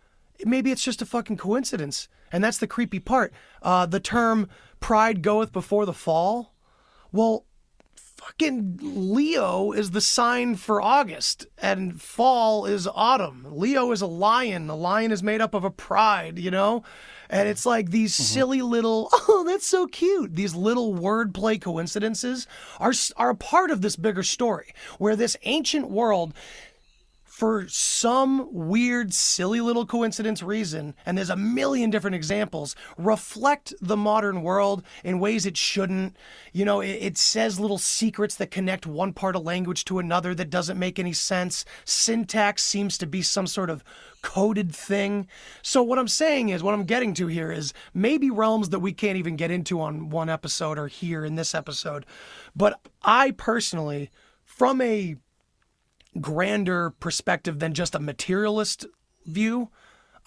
maybe it's just a fucking coincidence. And that's the creepy part. The term pride goeth before the fall. Well, fucking Leo is the sign for August, and fall is autumn. Leo is a lion. The lion is made up of a pride, And it's like these silly little, oh, that's so cute. These little wordplay coincidences are a part of this bigger story, where this ancient world, for some weird, silly little coincidence reason, and there's a million different examples, reflect the modern world in ways it shouldn't. It says little secrets that connect one part of language to another that doesn't make any sense. Syntax seems to be some sort of coded thing. So what I'm saying is, what I'm getting to here is maybe realms that we can't even get into on one episode are here in this episode. But I personally, from a grander perspective than just a materialist view,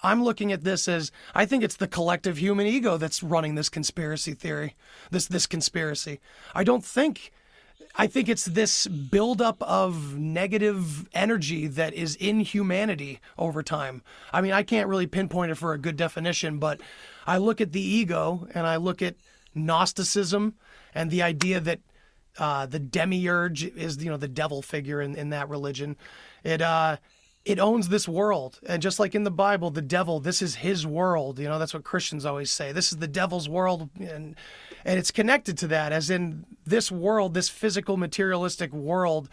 I'm looking at this as, I think it's the collective human ego that's running this conspiracy theory, this conspiracy. I think it's this buildup of negative energy that is in humanity over time. I mean, I can't really pinpoint it for a good definition, but I look at the ego and I look at Gnosticism and the idea that the demiurge is, the devil figure in that religion. It owns this world. And just like in the Bible, the devil, this is his world. That's what Christians always say. This is the devil's world. And it's connected to that, as in this world, this physical materialistic world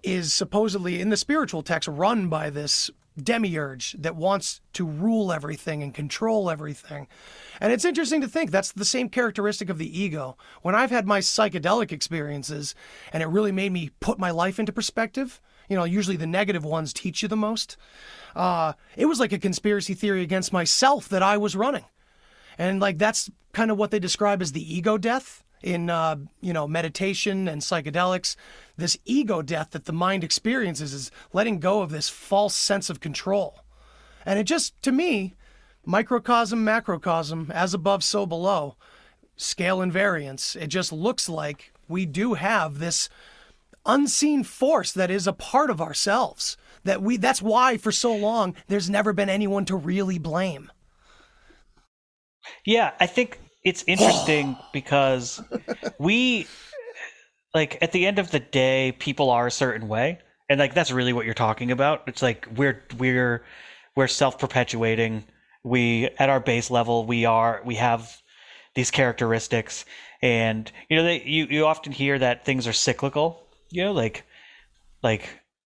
is supposedly in the spiritual text run by this demiurge that wants to rule everything and control everything. And it's interesting to think that's the same characteristic of the ego. When I've had my psychedelic experiences and it really made me put my life into perspective, usually the negative ones teach you the most. It was like a conspiracy theory against myself that I was running. And that's kind of what they describe as the ego death in, meditation and psychedelics. This ego death that the mind experiences is letting go of this false sense of control. And it just, to me, microcosm, macrocosm, as above, so below, scale invariance, it just looks like we do have this unseen force that is a part of ourselves. That's why for so long there's never been anyone to really blame. Yeah, I think it's interesting because we, like, at the end of the day, people are a certain way, and like that's really what you're talking about. It's like we're self-perpetuating. We, at our base level, we have these characteristics, and you often hear that things are cyclical. Like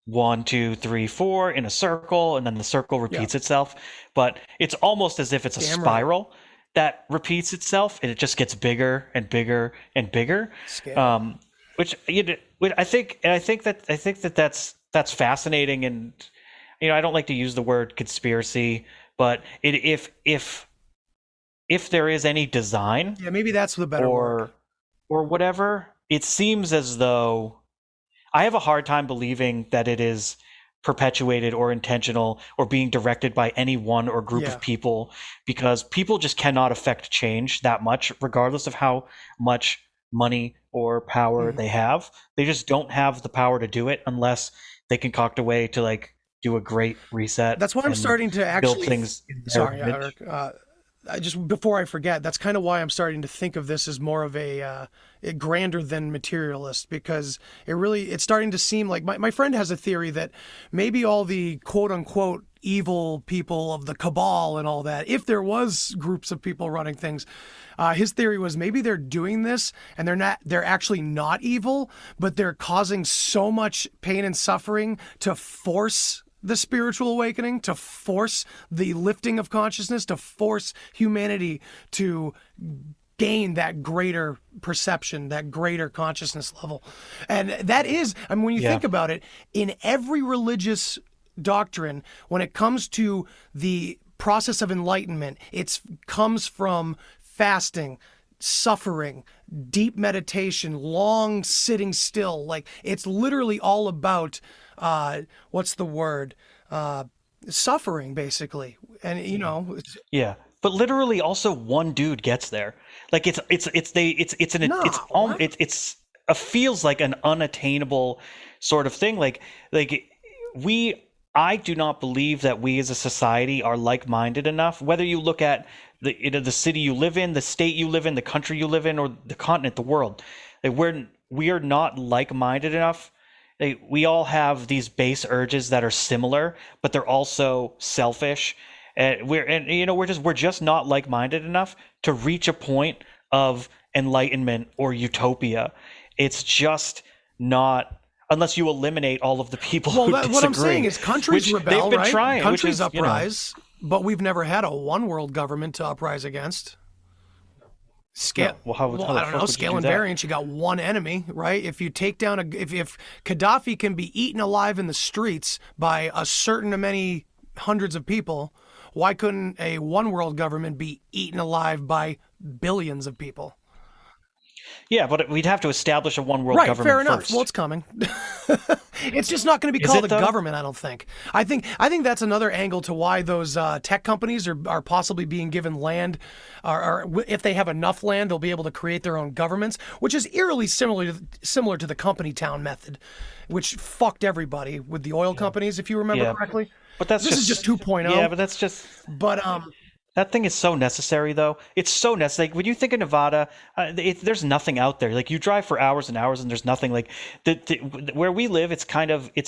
1, 2, 3, 4 in a circle, and then the circle repeats itself. But it's almost as if it's a spiral that repeats itself, and it just gets bigger and bigger and bigger. Which I think that's fascinating, and I don't like to use the word conspiracy, but if there is any design, maybe that's the better word, or whatever, it seems as though I have a hard time believing that it is perpetuated or intentional or being directed by any one or group of people, because people just cannot affect change that much, regardless of how much money or power they have. They just don't have the power to do it unless they concoct a way to like do a great reset. That's why I'm starting to actually build things. Sorry, Eric. Just before I forget, that's kind of why I'm starting to think of this as more of a grander than materialist, because it's starting to seem like my friend has a theory that maybe all the quote unquote evil people of the cabal and all that, if there was groups of people running things, his theory was maybe they're doing this and they're actually not evil, but they're causing so much pain and suffering to force the spiritual awakening, to force the lifting of consciousness, to force humanity to gain that greater perception, that greater consciousness level. And that is, I mean, when you think about it, in every religious doctrine, when it comes to the process of enlightenment, it comes from fasting, suffering, deep meditation, long sitting still. Like, it's literally all about what's the word? Suffering, basically. And but literally also one dude gets there. Like it feels like an unattainable sort of thing. I do not believe that we as a society are like-minded enough. Whether you look at the city you live in, the state you live in, the country you live in, or the continent, the world, we are not like-minded enough. We all have these base urges that are similar, but they're also selfish. And we're just not like-minded enough to reach a point of enlightenment or utopia. It's just not, unless you eliminate all of the people who disagree. What I'm saying is countries rebel, they've been right? trying, Countries uprise, but we've never had a one world government to uprise against. I don't know, scale and variance. You got one enemy, right? If you take down if Gaddafi can be eaten alive in the streets by a certain many hundreds of people, why couldn't a one world government be eaten alive by billions of people? Yeah, but we'd have to establish a one world government Right, fair enough. first. Well, it's coming. It's just not going to be called a government, I don't think. I think that's another angle to why those tech companies are possibly being given land, or if they have enough land, they'll be able to create their own governments, which is eerily similar to the company town method, which fucked everybody with the oil companies, if you remember correctly. But this is just 2.0. Yeah, but that's just. But that thing is so necessary, though. It's so necessary. Like, when you think of Nevada, there's nothing out there. Like, you drive for hours and hours, and there's nothing. Like, where we live, it's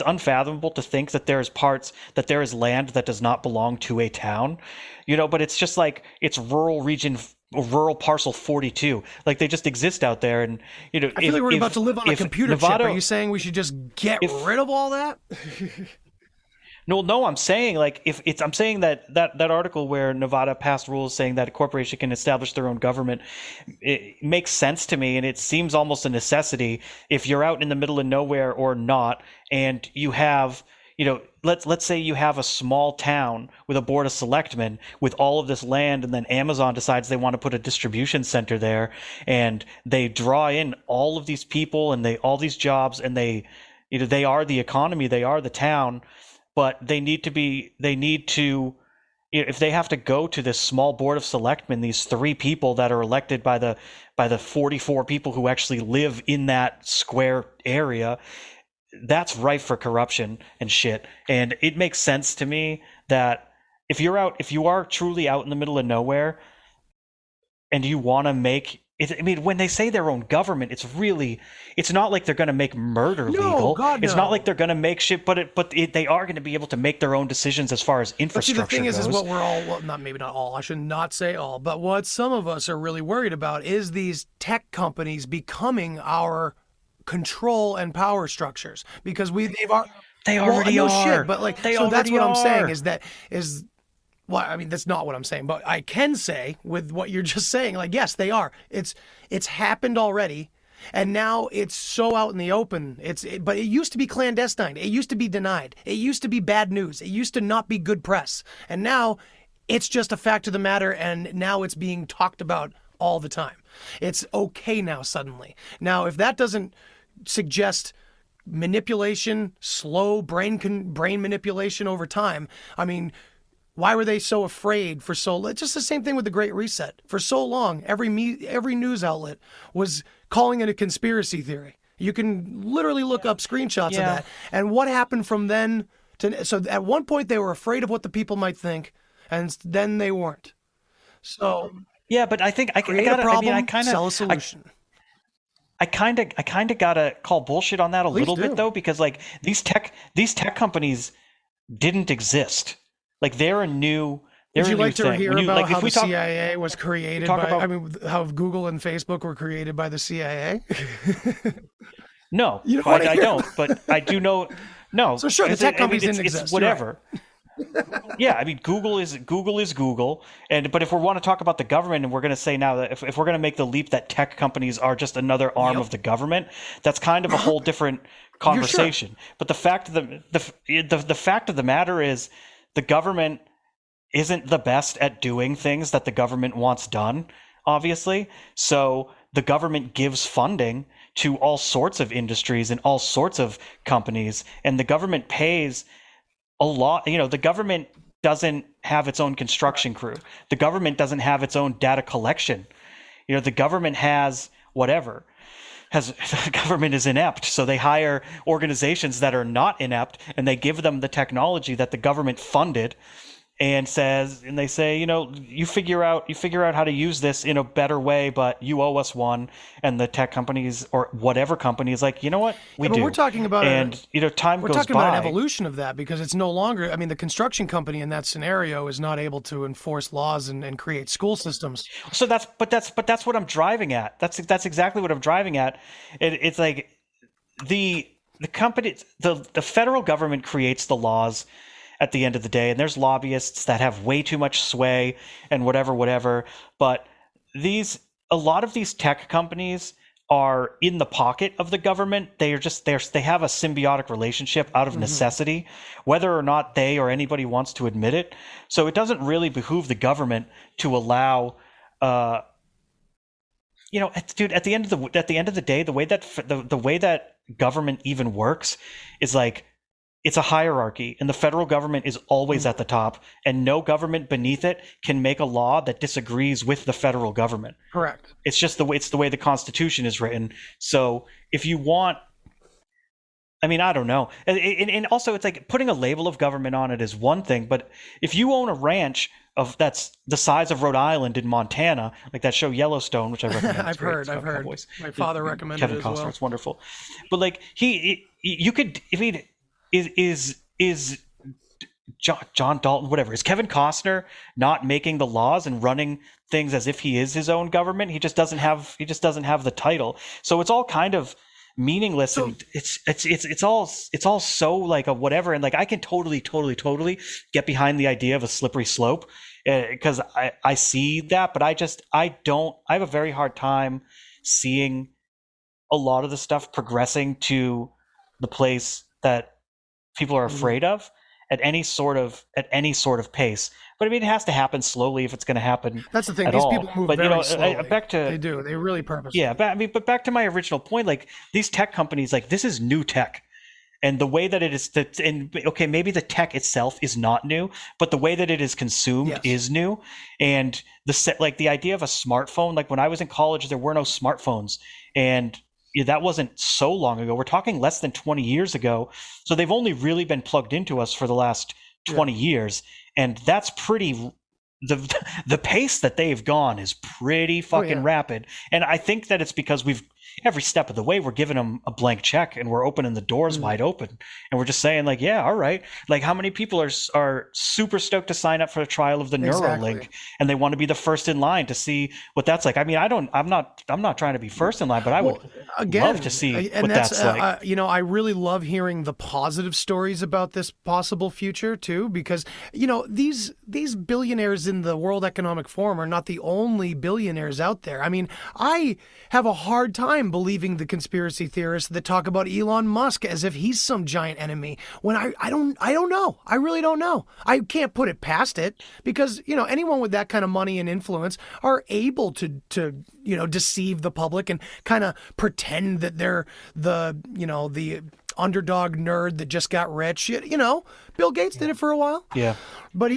unfathomable to think that there is land that does not belong to a town, But it's just like it's rural parcel 42. Like, they just exist out there, and I feel like we're about to live on a computer chip. Are you saying we should just get rid of all that? No, I'm saying I'm saying that article where Nevada passed rules saying that a corporation can establish their own government, it makes sense to me, and it seems almost a necessity if you're out in the middle of nowhere or not, and you have, let's say you have a small town with a board of selectmen with all of this land, and then Amazon decides they want to put a distribution center there, and they draw in all of these people and all these jobs, and they are the economy, they are the town. But they need to, if they have to go to this small board of selectmen, these 3 people that are elected by the 44 people who actually live in that square area, that's rife for corruption and shit. And it makes sense to me that if you are truly out in the middle of nowhere, and you want to make it. I mean, when they say their own government, it's not like they're going to make murder legal. God, it's no. not like they're going to make shit, they are going to be able to make their own decisions as far as infrastructure But see, the thing goes. is what we're all, well, maybe not all, I should not say all, but what some of us are really worried about is these tech companies becoming our control and power structures, because They already no are. Shit, but like, They so that's already what I'm saying are. well, I mean, that's not what I'm saying, but I can say with what you're just saying, like, yes, they are. It's happened already, and now it's so out in the open. But it used to be clandestine. It used to be denied. It used to be bad news. It used to not be good press. And now it's just a fact of the matter, and now it's being talked about all the time. It's okay now suddenly. Now, if that doesn't suggest manipulation, slow brain manipulation over time, I mean, why were they so afraid for so long? Just the same thing with the Great Reset. For so long, every news outlet was calling it a conspiracy theory. You can literally look up screenshots of that. And what happened from then to... So at one point, they were afraid of what the people might think, and then they weren't. So... Yeah, but I think sell a solution. I kind of gotta call bullshit on that a little bit though, because like these tech companies didn't exist. Like they're a new. Would you like to hear about how the CIA was created how Google and Facebook were created by the CIA? No, I don't. But I do know. No, so sure, the tech companies didn't exist. It's whatever. Yeah, I mean, Google is Google, but if we want to talk about the government, and we're going to say now that if we're going to make the leap that tech companies are just another arm of the government, that's kind of a whole different conversation. Sure. But the fact of the fact of the matter is, the government isn't the best at doing things that the government wants done, obviously. So the government gives funding to all sorts of industries and all sorts of companies, and the government pays a lot. You know, the government doesn't have its own construction crew. The government doesn't have its own data collection. You know, the government has whatever. The government is inept, so they hire organizations that are not inept, and they give them the technology that the government funded, and they say, you know, you figure out how to use this in a better way, but you owe us one. And the tech companies or whatever company is like, you know what, we do. We're talking about time goes by. We're talking about an evolution of that, because it's no longer. I mean, the construction company in that scenario is not able to enforce laws and create school systems. So that's what I'm driving at. That's exactly what I'm driving at. It's like the company, the federal government creates the laws at the end of the day, and there's lobbyists that have way too much sway and whatever. But a lot of these tech companies are in the pocket of the government. They have a symbiotic relationship out of necessity, whether or not they or anybody wants to admit it. So it doesn't really behoove the government to allow, dude, at the end of the day, the way that government even works is like, it's a hierarchy, and the federal government is always at the top, and no government beneath it can make a law that disagrees with the federal government. Correct. It's just the way the Constitution is written. So if you want, I mean, I don't know. And also, it's like putting a label of government on it is one thing, but if you own a ranch that's the size of Rhode Island in Montana, like that show Yellowstone, which I recommend. I've heard. My father recommended Kevin it as Costner, well. It's wonderful. But like you could, if he is John Dalton, whatever, is Kevin Costner not making the laws and running things as if he is his own government? He just doesn't have the title. So it's all kind of meaningless. So, and it's all so like a whatever. And like I can totally get behind the idea of a slippery slope, because I see that, but I have a very hard time seeing a lot of the stuff progressing to the place that people are afraid of at any sort of pace. But I mean, it has to happen slowly if it's going to happen. That's the thing. These people move very slowly. They do. They really purposely. Yeah, but back to my original point. Like these tech companies, like this is new tech, and the way that it is maybe the tech itself is not new, but the way that it is consumed is new. And the idea of a smartphone. Like when I was in college, there were no smartphones, and that wasn't so long ago. We're talking less than 20 years ago. So they've only really been plugged into us for the last 20 years. And that's pretty the pace that they've gone is pretty fucking rapid. And I think that it's because every step of the way, we're giving them a blank check and we're opening the doors wide open. And we're just saying like, yeah, all right. Like how many people are super stoked to sign up for a trial of the Neuralink and they want to be the first in line to see what that's like. I mean, I'm not trying to be first in line, but I would love to see what that's like. I really love hearing the positive stories about this possible future too, because, these billionaires in the World Economic Forum are not the only billionaires out there. I mean, I have a hard time believing the conspiracy theorists that talk about Elon Musk as if he's some giant enemy when I don't know. I really don't know. I can't put it past it because, anyone with that kind of money and influence are able to deceive the public and kind of pretend that they're the underdog nerd that just got rich. Bill Gates did it for a while. Yeah. But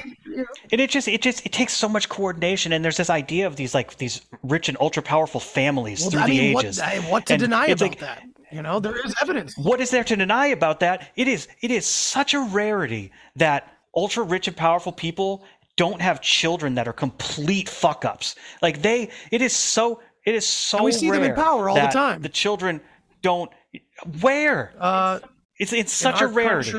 it takes so much coordination, and there's this idea of these rich and ultra powerful families through the ages. What to deny about that? There is evidence. What is there to deny about that? It is such a rarity that ultra rich and powerful people don't have children that are complete fuck ups. Like it is so and we see them in power all the time. The children don't. Where? It's such a rarity.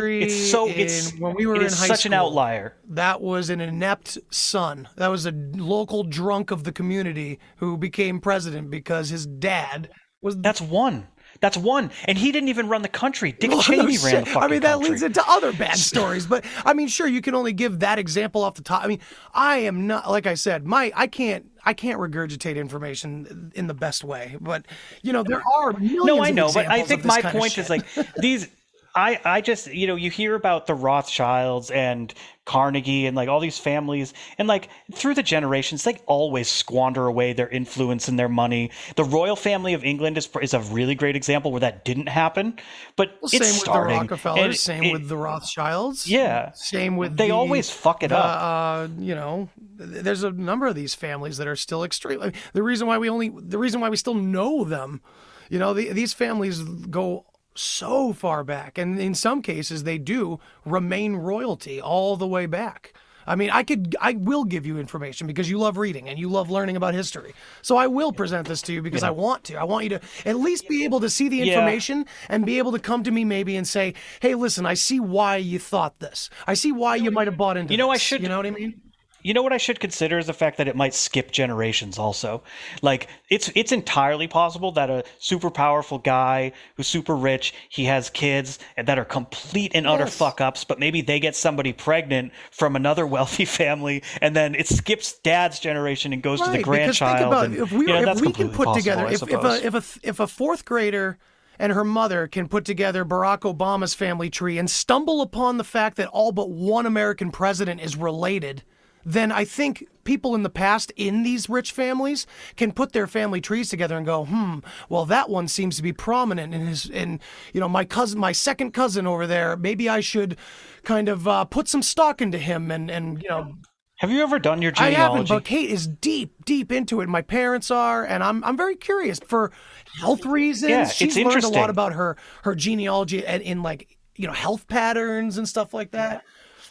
When we were in high such school, an outlier. That was an inept son. That was a local drunk of the community who became president because his dad was. That's one. And he didn't even run the country. Dick Cheney ran the fucking country. That leads into other bad stories. But sure, you can only give that example off the top. I am not, like I said, I can't regurgitate information in the best way. But there are millions. No, I know, of but I examples think of this my kind of point shit. is like these. I just, you hear about the Rothschilds and Carnegie and like all these families, and like through the generations, they always squander away their influence and their money. The royal family of England is a really great example where that didn't happen, but it's starting. Same with the Rockefellers, same with the Rothschilds. Yeah. Same with they always fuck it up. There's a number of these families that are still extreme. The reason why we still know them, these families go so far back, and in some cases they do remain royalty all the way back. I will give you information because you love reading and you love learning about history. So I will present this to you because I want to. I want you to at least be able to see the information and be able to come to me maybe and say, hey, listen, I see why you thought this. I see why you might have bought into this. I should. You know what I mean? You know what I should consider is the fact that it might skip generations also. Like it's entirely possible that a super powerful guy who's super rich, he has kids and that are complete and utter fuck ups, but maybe they get somebody pregnant from another wealthy family and then it skips dad's generation and goes to the grandchild. Because think about if we can put together if a fourth grader and her mother can put together Barack Obama's family tree and stumble upon the fact that all but one American president is related, then I think people in the past in these rich families can put their family trees together and go, well, that one seems to be prominent in my second cousin over there. Maybe I should kind of put some stock into him and. Have you ever done your genealogy? I haven't, but Kate is deep into it. My parents are, and I'm very curious for health reasons. Yeah, She's learned a lot about her genealogy and in health patterns and stuff like that.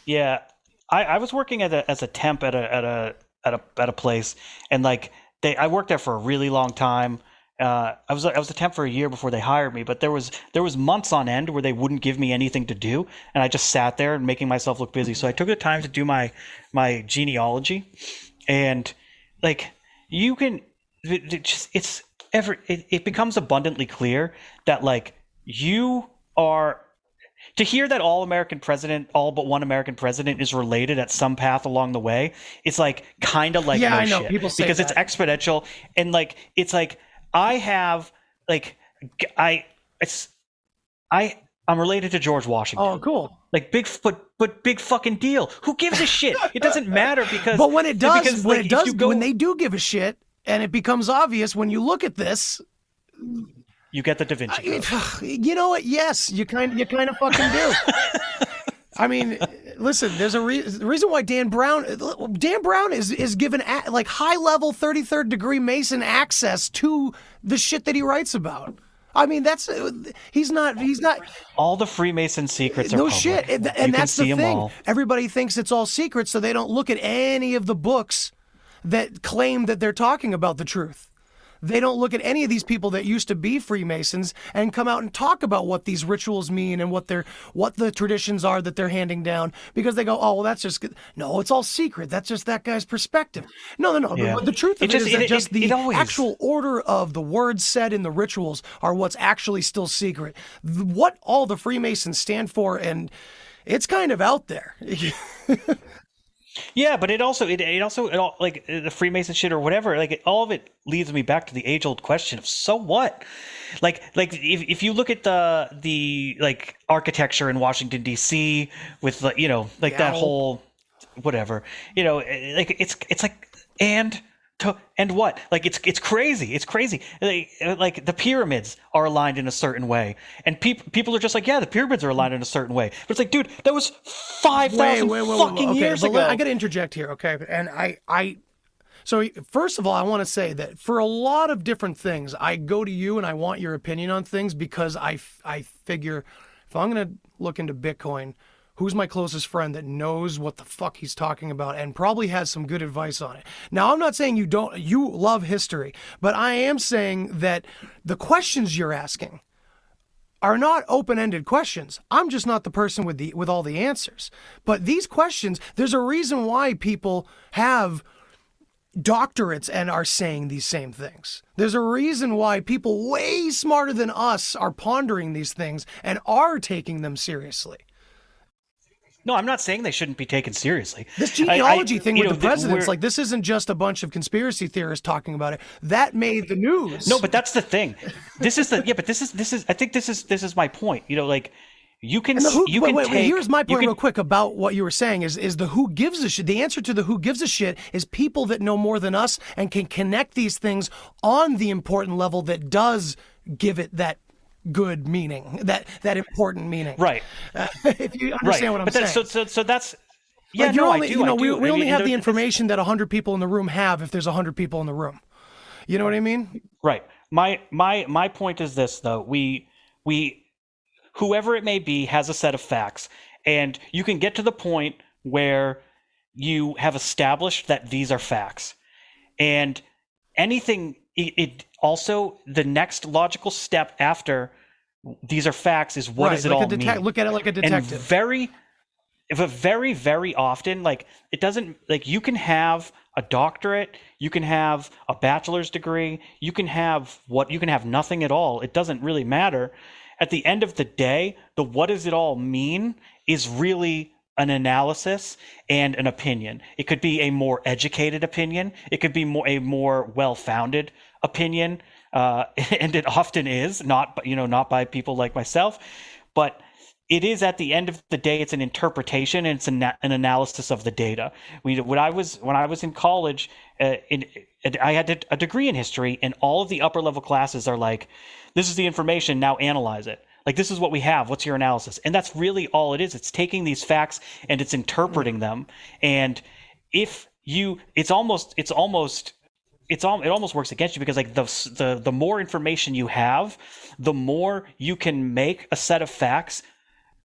Yeah. I was working as a temp at a place, and I worked there for a really long time. I was a temp for a year before they hired me, but there was months on end where they wouldn't give me anything to do, and I just sat there and making myself look busy. So I took the time to do my genealogy, and it becomes abundantly clear that you are. To hear that all but one American president is related at some path along the way, it's kind of like I know shit, people say because that. it's exponential and I'm related to George Washington. Oh, cool. Big fucking deal. Who gives a shit? It doesn't matter because. But when they do give a shit, and it becomes obvious when you look at this. You get the Da Vinci Code. You know what? Yes, you kind of fucking do. Listen, there's a reason why Dan Brown is given high level 33rd degree Mason access to the shit that he writes about. I mean, he's not. All the Freemason secrets are No public. shit, and You can that's the see 'em thing. all. Everybody thinks it's all secret, so they don't look at any of the books that claim that they're talking about the truth. They don't look at any of these people that used to be Freemasons and come out and talk about what these rituals mean and what the traditions are that they're handing down, because they go, oh, well, that's just good. No, it's all secret. That's just that guy's perspective. No. Yeah. The truth of it is that just the it always- actual order of the words said in the rituals are what's actually still secret. What all the Freemasons stand for, and it's kind of out there. Yeah, but it also like the Freemason shit or whatever, like all of it leads me back to the age-old question of so what? Like if you look at the like architecture in Washington D.C. with that whole whatever, like it's like and what? Like it's crazy. It's crazy. Like the pyramids are aligned in a certain way, and people are just like, yeah, the pyramids are aligned in a certain way. But it's like, dude, that was 5,000 fucking years ago. I got to interject here, okay? And so first of all, I want to say that for a lot of different things, I go to you and I want your opinion on things, because I figure if I'm going to look into Bitcoin, who's my closest friend that knows what the fuck he's talking about and probably has some good advice on it. Now, I'm not saying you love history, but I am saying that the questions you're asking are not open-ended questions. I'm just not the person with all the answers. But these questions, there's a reason why people have doctorates and are saying these same things. There's a reason why people way smarter than us are pondering these things and are taking them seriously. No, I'm not saying they shouldn't be taken seriously. This genealogy thing with the presidents, like, this isn't just a bunch of conspiracy theorists talking about it. That made the news. No, but that's the thing. This is I think this is my point. Like, you can here's my point real quick about what you were saying is the who gives a shit. The answer to the who gives a shit is people that know more than us and can connect these things on the important level that does give it that good meaning, that important meaning. Right. If you understand what I'm saying. So that's we only have the information that 100 people in the room have if there's 100 people in the room. You know what I mean? Right. My point is this, though. We whoever it may be has a set of facts, and you can get to the point where you have established that these are facts, and anything it also the next logical step after these are facts is what does it all mean? Look at it like a detective. And very, very often, like, it doesn't, like, you can have a doctorate, you can have a bachelor's degree, you can have nothing at all. It doesn't really matter. At the end of the day, the what does it all mean is really an analysis and an opinion. It could be a more educated opinion. It could be a more well-founded opinion, and it often is not by people like myself, but it is, at the end of the day, it's an interpretation and it's an analysis of the data. When I was in college, I had a degree in history, and all of the upper level classes are like, this is the information, now analyze it. Like, this is what we have. What's your analysis? And that's really all it is. It's taking these facts and it's interpreting them. And it almost works against you, because, like, the more information you have, the more you can make a set of facts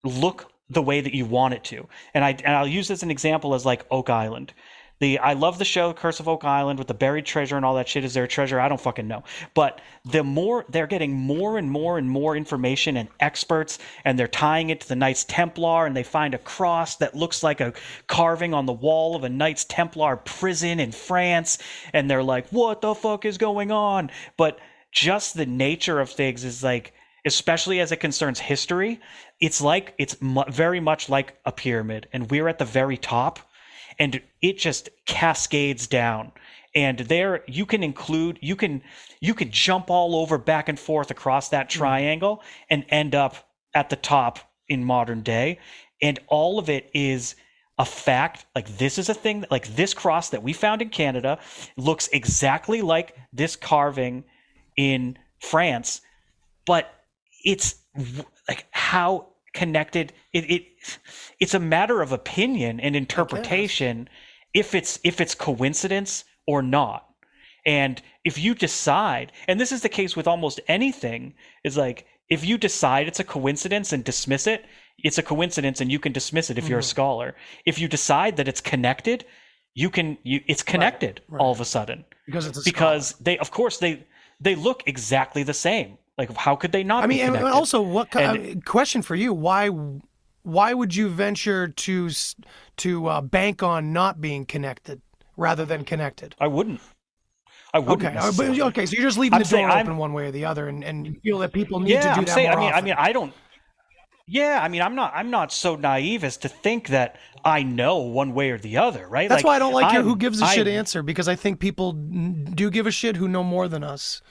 look the way that you want it to. And I'll use this as an example as, like, Oak Island. I love the show Curse of Oak Island with the buried treasure and all that shit. Is there a treasure? I don't fucking know. But the more they're getting more and more and more information and experts, and they're tying it to the Knights Templar, and they find a cross that looks like a carving on the wall of a Knights Templar prison in France, and they're like, what the fuck is going on? But just the nature of things is, like, especially as it concerns history, it's very much like a pyramid, and we're at the very top. And it just cascades down, and there you can jump all over back and forth across that triangle and end up at the top in modern day. And all of it is a fact. Like, this is a thing that, like, this cross that we found in Canada looks exactly like this carving in France, but it's like how connected it's a matter of opinion and interpretation if it's coincidence or not. And if you decide, and this is the case with almost anything, is like, if you decide it's a coincidence and dismiss it, it's a coincidence and you can dismiss it if you're a scholar. If you decide that it's connected, it's connected all of a sudden. Because they, of course, they look exactly the same. Like, how could they not be connected? And also, question for you, why would you venture to bank on not being connected rather than connected? I wouldn't. Okay, so you're just leaving the door open one way or the other, and you feel that people need to do that more often. I'm not so naive as to think that I know one way or the other, right? That's why I don't like your who gives a shit answer, because I think people do give a shit who know more than us.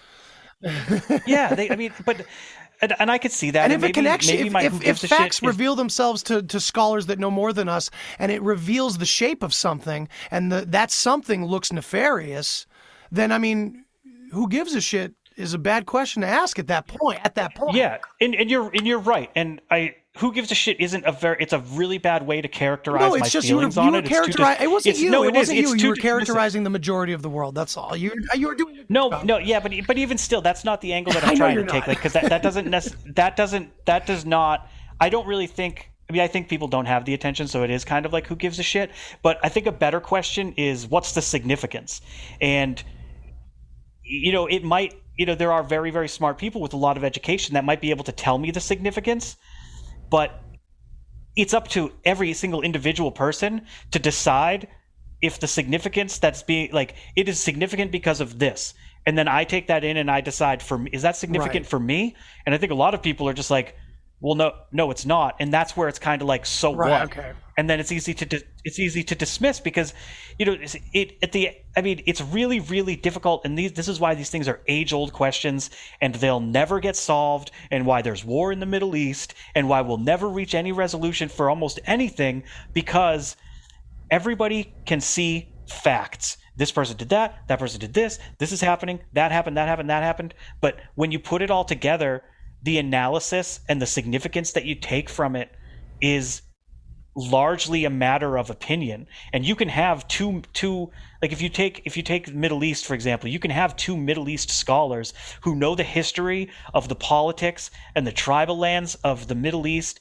Yeah, and I could see that. And if it connects, if facts reveal themselves to scholars that know more than us, and it reveals the shape of something, and that something looks nefarious, then I mean, who gives a shit is a bad question to ask at that point. Yeah, and you're right. And who gives a shit isn't it's a really bad way to characterize my feelings on it. It wasn't you. It wasn't you. You were characterizing the majority of the world. That's all. You were doing it. No, yeah, but even still, that's not the angle that I'm trying to take. Like, because that does not. I don't really think. I mean, I think people don't have the attention, so it is kind of like, who gives a shit? But I think a better question is, what's the significance? And it might. There are very, very smart people with a lot of education that might be able to tell me the significance, but it's up to every single individual person to decide if the significance that's being, like, it is significant because of this. And then I take that in and I decide, is that significant for me? And I think a lot of people are just like, well, no, it's not. And that's where it's kind of like, so what? Okay. And then it's easy to dismiss, because it's really, really difficult. And this is why these things are age-old questions, and they'll never get solved, and why there's war in the Middle East, and why we'll never reach any resolution for almost anything, because everybody can see facts. This person did that person did this is happening, that happened. But when you put it all together, the analysis and the significance that you take from it is largely a matter of opinion. And you can have two like, if you take the Middle East, for example, you can have two Middle East scholars who know the history of the politics and the tribal lands of the Middle East,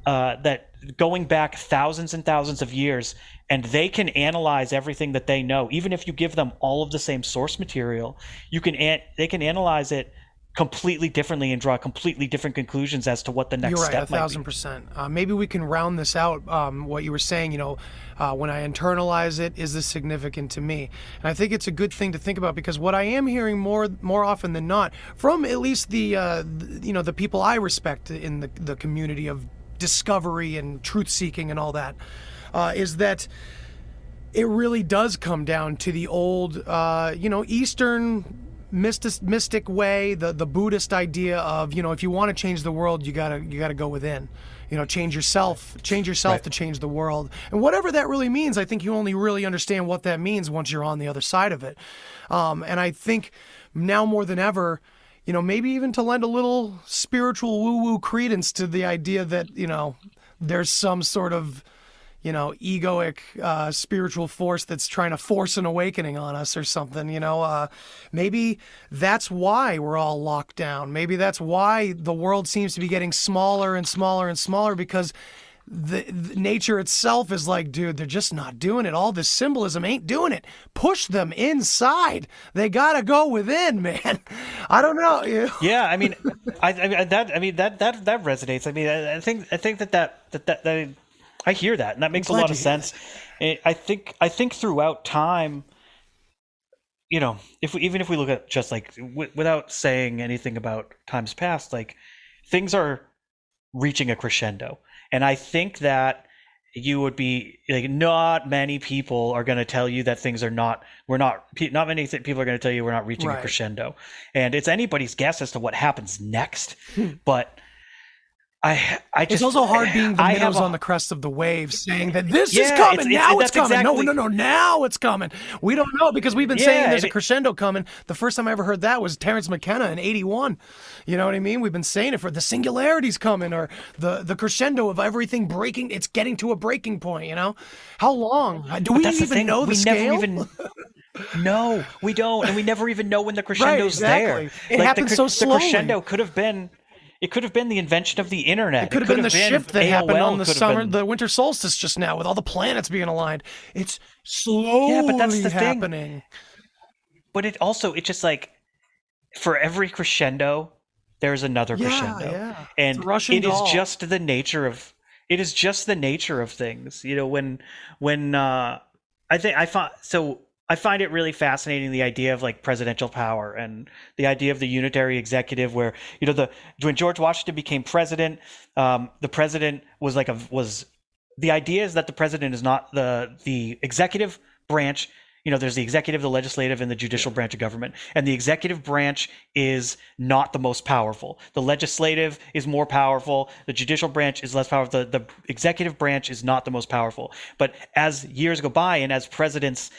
that going back thousands and thousands of years, and they can analyze everything that they know. Even if you give them all of the same source material, they can analyze it completely differently and draw completely different conclusions as to what the next step might be. You're right, 1,000%. Maybe we can round this out, what you were saying, when I internalize it, is this significant to me? And I think it's a good thing to think about, because what I am hearing more often than not from at least the people I respect in the community of discovery and truth seeking and all that, is that it really does come down to the old, Eastern mystic way, the Buddhist idea of, if you want to change the world, you gotta go within. Change yourself right, to change the world. And whatever that really means, I think you only really understand what that means once you're on the other side of it. And I think now more than ever, maybe even to lend a little spiritual woo-woo credence to the idea that, there's some sort of, egoic spiritual force that's trying to force an awakening on us or something. Maybe that's why we're all locked down. Maybe that's why the world seems to be getting smaller and smaller and smaller, because the nature itself is like, dude, they're just not doing it. All this symbolism ain't doing it. Push them inside. They gotta go within, man. I don't know. Yeah, I mean, that resonates. I mean, I think that I hear that, and that makes a lot of sense. I think throughout time, if we look at just like without saying anything about times past, like, things are reaching a crescendo, and I think that you would be like, not many people are going to tell you that things are not. Not many people are going to tell you we're not reaching a crescendo, and it's anybody's guess as to what happens next, but. It's also hard being the minnows on the crest of the wave, saying that this is coming, now it's coming. Exactly. No, now it's coming. We don't know, because we've been saying there's a crescendo coming. The first time I ever heard that was Terrence McKenna in '81. You know what I mean? We've been saying it for the singularity's coming, or the crescendo of everything breaking. It's getting to a breaking point, How long? Do we even know the scale? No, we don't, and we never even know when the crescendo's exactly. there. It happens so slowly. The crescendo could have been. It could have been the invention of the internet. It could have been the shift that happened on the winter solstice just now, with all the planets being aligned. It's slowly but that's the happening. Thing. But it just like, for every crescendo, there's another crescendo, and it is just the nature of. It is just the nature of things. You know, when I find it really fascinating, the idea of like presidential power and the idea of the unitary executive, where, you know, when George Washington became president, the president was the idea is that the president is not the executive branch. You know, there's the executive, the legislative, and the judicial branch of government. And the executive branch is not the most powerful. The legislative is more powerful. The judicial branch is less powerful. The executive branch is not the most powerful. But as years go by and as presidents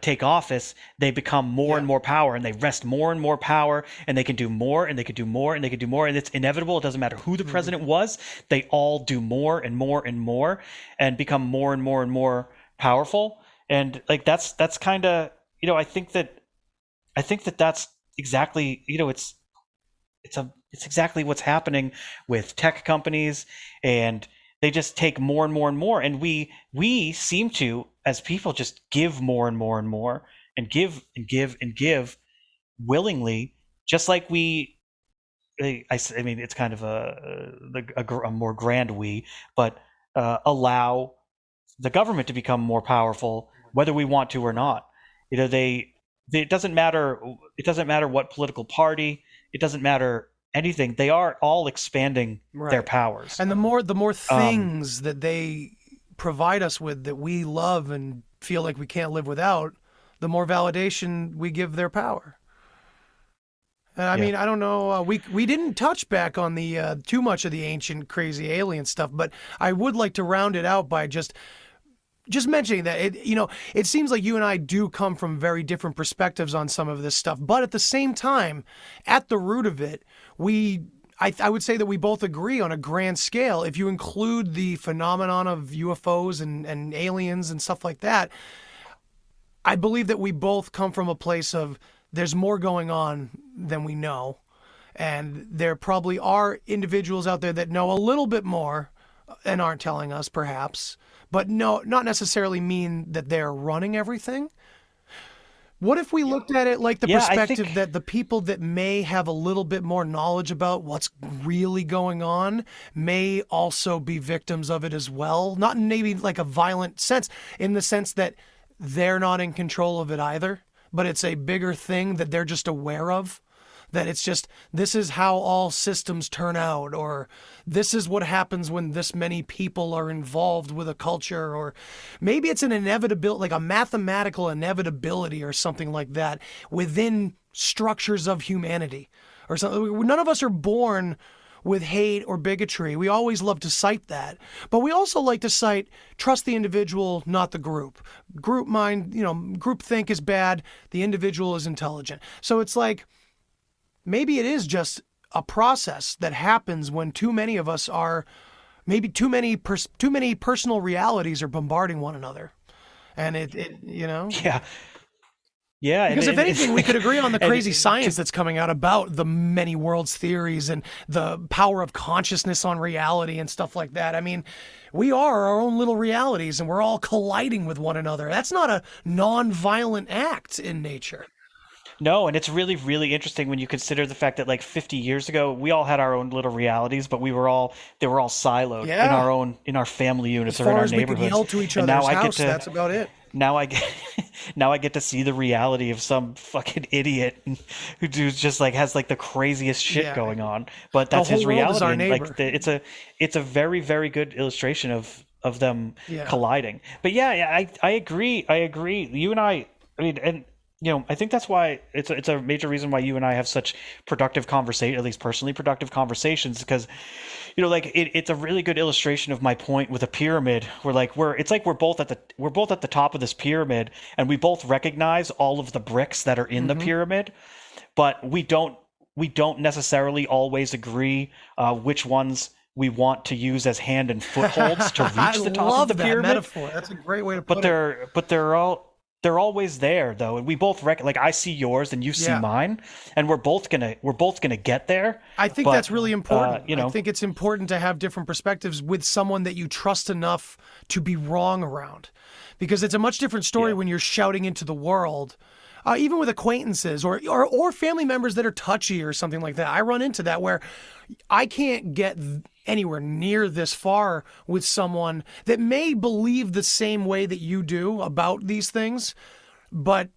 take office, they become more and more power, and they wrest more and more power, and they can do more, and they can do more, and they can do more. And it's inevitable. It doesn't matter who the president was. They all do more and more and more and become more and more and more powerful. And like that's kind of, you know, I think that that's exactly, you know, it's exactly what's happening with tech companies, and they just take more and more and more, and we seem to, as people, just give more and more and more, and give and give and give willingly, just like we. I mean, it's kind of a more grand we, but allow the government to become more powerful, whether we want to or not. You know, it doesn't matter. It doesn't matter what political party. It doesn't matter anything. They are all expanding their powers. And the more things that they provide us with that we love and feel like we can't live without, the more validation we give their power. I mean, I don't know. We didn't touch back on the too much of the ancient crazy alien stuff, but I would like to round it out by just mentioning that it seems like you and I do come from very different perspectives on some of this stuff, but at the same time, at the root of it, I would say that we both agree on a grand scale. If you include the phenomenon of UFOs and aliens and stuff like that, I believe that we both come from a place of there's more going on than we know, and there probably are individuals out there that know a little bit more and aren't telling us, perhaps. But no, not necessarily mean that they're running everything. What if we looked at it like the perspective that the people that may have a little bit more knowledge about what's really going on may also be victims of it as well? Not in maybe like a violent sense, in the sense that they're not in control of it either, but it's a bigger thing that they're just aware of. That it's just, this is how all systems turn out, or this is what happens when this many people are involved with a culture, or maybe it's an inevitability, like a mathematical inevitability or something like that within structures of humanity or something. None of us are born with hate or bigotry. We always love to cite that, but we also like to cite, trust the individual, not the group. Group mind, group think is bad. The individual is intelligent. So it's like, maybe it is just a process that happens when too many of us are, maybe too many personal realities are bombarding one another, and Yeah, because if anything, we could agree on the crazy science that's coming out about the many worlds theories and the power of consciousness on reality and stuff like that. I mean, we are our own little realities, and we're all colliding with one another. That's not a non-violent act in nature. No, and it's really, really interesting when you consider the fact that like 50 years ago, we all had our own little realities, but they were all siloed in our family units or in our neighborhoods. As far as we could yell to each other's house, that's about it. Now I get to see the reality of some fucking idiot who just like has like the craziest shit going on, but that's his reality. Our and neighbor. Like it's a very, very good illustration of them colliding. But I agree. You and I mean, and I think that's why it's a major reason why you and I have such productive conversation, at least personally productive conversations, because it's a really good illustration of my point with a pyramid. We're both at the top of this pyramid, and we both recognize all of the bricks that are in the pyramid, but we don't necessarily always agree which ones we want to use as hand and footholds to reach the top of the pyramid. Metaphor. That's a great way to put it. But they're all they're always there though, and we both like I see yours and you see mine, and we're both gonna get there. I think that's really important. You know, I think it's important to have different perspectives with someone that you trust enough to be wrong around, because it's a much different story when you're shouting into the world. Even with acquaintances or family members that are touchy or something like that. I run into that where I can't get anywhere near this far with someone that may believe the same way that you do about these things, but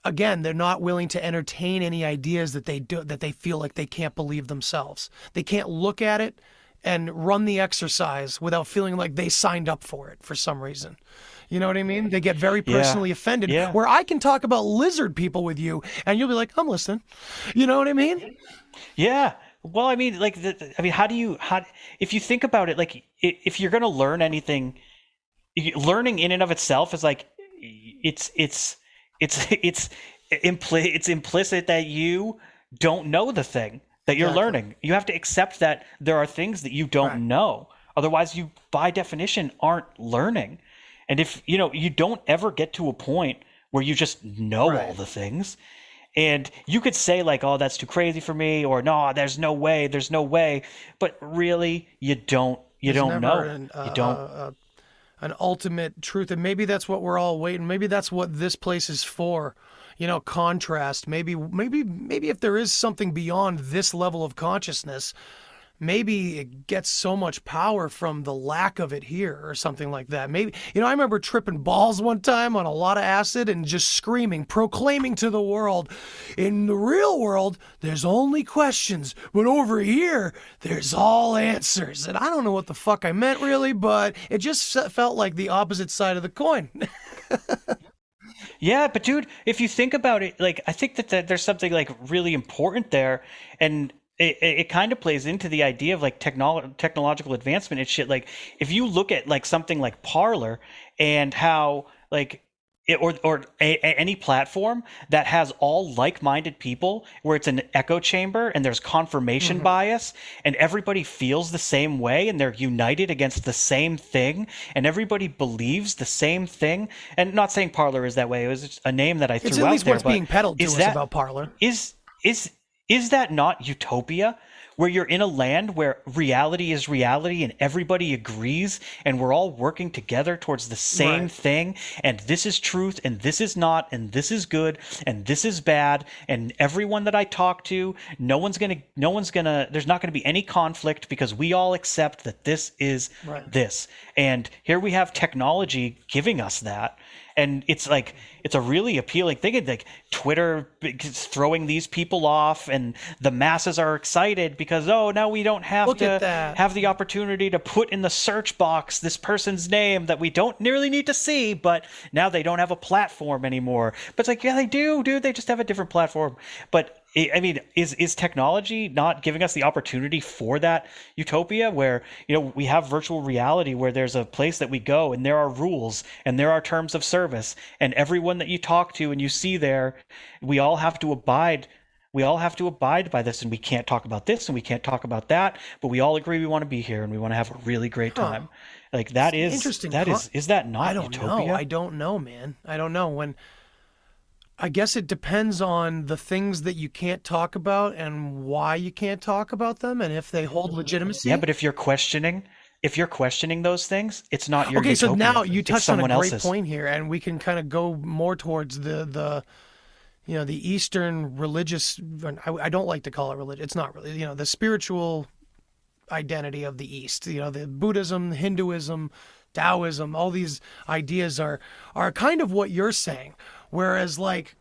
again, they're not willing to entertain any ideas that they feel like they can't believe themselves. They can't look at it and run the exercise without feeling like they signed up for it for some reason. You know what I mean? They get very personally offended. Yeah. Where I can talk about lizard people with you, and you'll be like, "I'm listening." You know what I mean? Yeah. Well, I mean, like, if you think about it, like, if you're gonna learn anything, learning in and of itself is like, it's implicit that you don't know the thing that you're learning. You have to accept that there are things that you don't know. Otherwise, you, by definition, aren't learning. And if, you don't ever get to a point where you just know all the things. And you could say like, oh, that's too crazy for me, or no, there's no way. But really, you don't know. You don't. An ultimate truth. And maybe that's what we're all waiting. Maybe that's what this place is for. Contrast. Maybe if there is something beyond this level of consciousness, maybe it gets so much power from the lack of it here or something like that. Maybe, I remember tripping balls one time on a lot of acid and just screaming, proclaiming to the world, in the real world, there's only questions, but over here, there's all answers. And I don't know what the fuck I meant really, but it just felt like the opposite side of the coin. Yeah, but dude, if you think about it, like, I think that there's something like really important there, and it kind of plays into the idea of like technological advancement and shit. Like, if you look at like something like Parler and how like any platform that has all like-minded people, where it's an echo chamber and there's confirmation bias and everybody feels the same way and they're united against the same thing and everybody believes the same thing. And not saying Parler is that way. It was just a name that I threw out there. It's at least what's being peddled to us about Parler. Is that not utopia, where you're in a land where reality is reality and everybody agrees and we're all working together towards the same thing, and this is truth and this is not, and this is good and this is bad, and everyone that I talk to, there's not gonna be any conflict because we all accept that this is this. And here we have technology giving us that. And it's like, it's a really appealing thing. Like, Twitter is throwing these people off and the masses are excited because, oh, now we don't have to have the opportunity to put in the search box this person's name that we don't nearly need to see, but now they don't have a platform anymore. But it's like, yeah, they do, dude. They just have a different platform. But I mean, is technology not giving us the opportunity for that utopia where, we have virtual reality where there's a place that we go and there are rules and there are terms of service, and everyone that you talk to and you see there, we all have to abide by this, and we can't talk about this and we can't talk about that, but we all agree we want to be here and we want to have a really great time. Like, that is interesting. Is that not utopia? I don't know, man. I don't know. I guess it depends on the things that you can't talk about and why you can't talk about them, and if they hold legitimacy. Yeah, but if you're questioning those things, it's not your utopia. So now you touched on a great point here, and we can kind of go more towards the Eastern religious. I don't like to call it religion. It's not really, the spiritual identity of the East. The Buddhism, Hinduism, Taoism. All these ideas are kind of what you're saying. Whereas, like,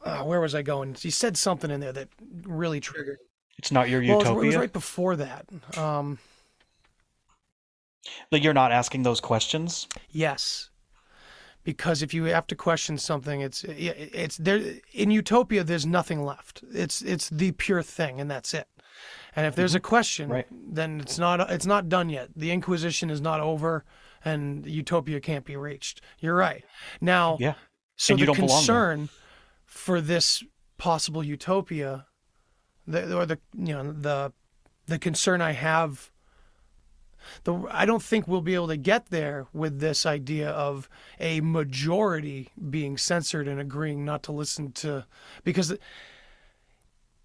where was I going? You said something in there that really triggered. It's not your utopia? It was right before that. That you're not asking those questions? Yes. Because if you have to question something, it's there. In utopia, there's nothing left. It's the pure thing, and that's it. And if there's a question, then it's not done yet. The Inquisition is not over, and utopia can't be reached. You're right. Now, so the concern for this possible utopia, the concern I have, I don't think we'll be able to get there with this idea of a majority being censored and agreeing not to listen to, because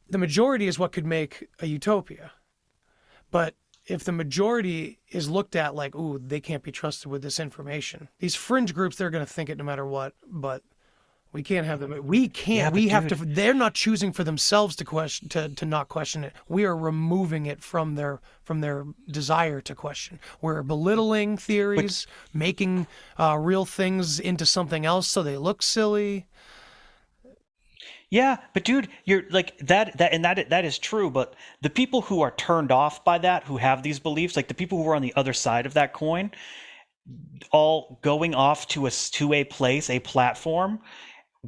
the majority is what could make a utopia. But if the majority is looked at like, ooh, they can't be trusted with this information, these fringe groups, they're going to think it no matter what. But we can't have them. We can't. Yeah, we have dude, to. They're not choosing for themselves to question, to not question it. We are removing it from their desire to question. We're belittling theories, making real things into something else so they look silly. Yeah, but dude, you're like that is true, but the people who are turned off by that, who have these beliefs, like the people who are on the other side of that coin, all going off to a platform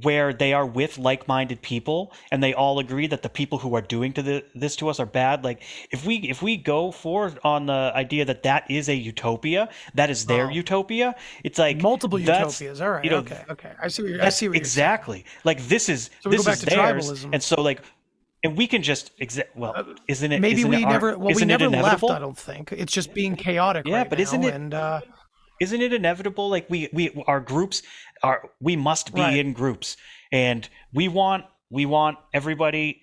where they are with like-minded people and they all agree that the people who are doing this to us are bad. Like if we go forward on the idea that that is a utopia, that is their utopia, it's like multiple utopias. All right, okay. I see what you're exactly saying. Like this is So we this go back is to theirs, tribalism. and so like, and we can just isn't it? Maybe isn't we it, never. Well, isn't we never it left. inevitable? I don't think it's just being chaotic. Yeah, right but now, isn't it? And Isn't it inevitable? Like our groups we must be Right. in groups, and we want everybody,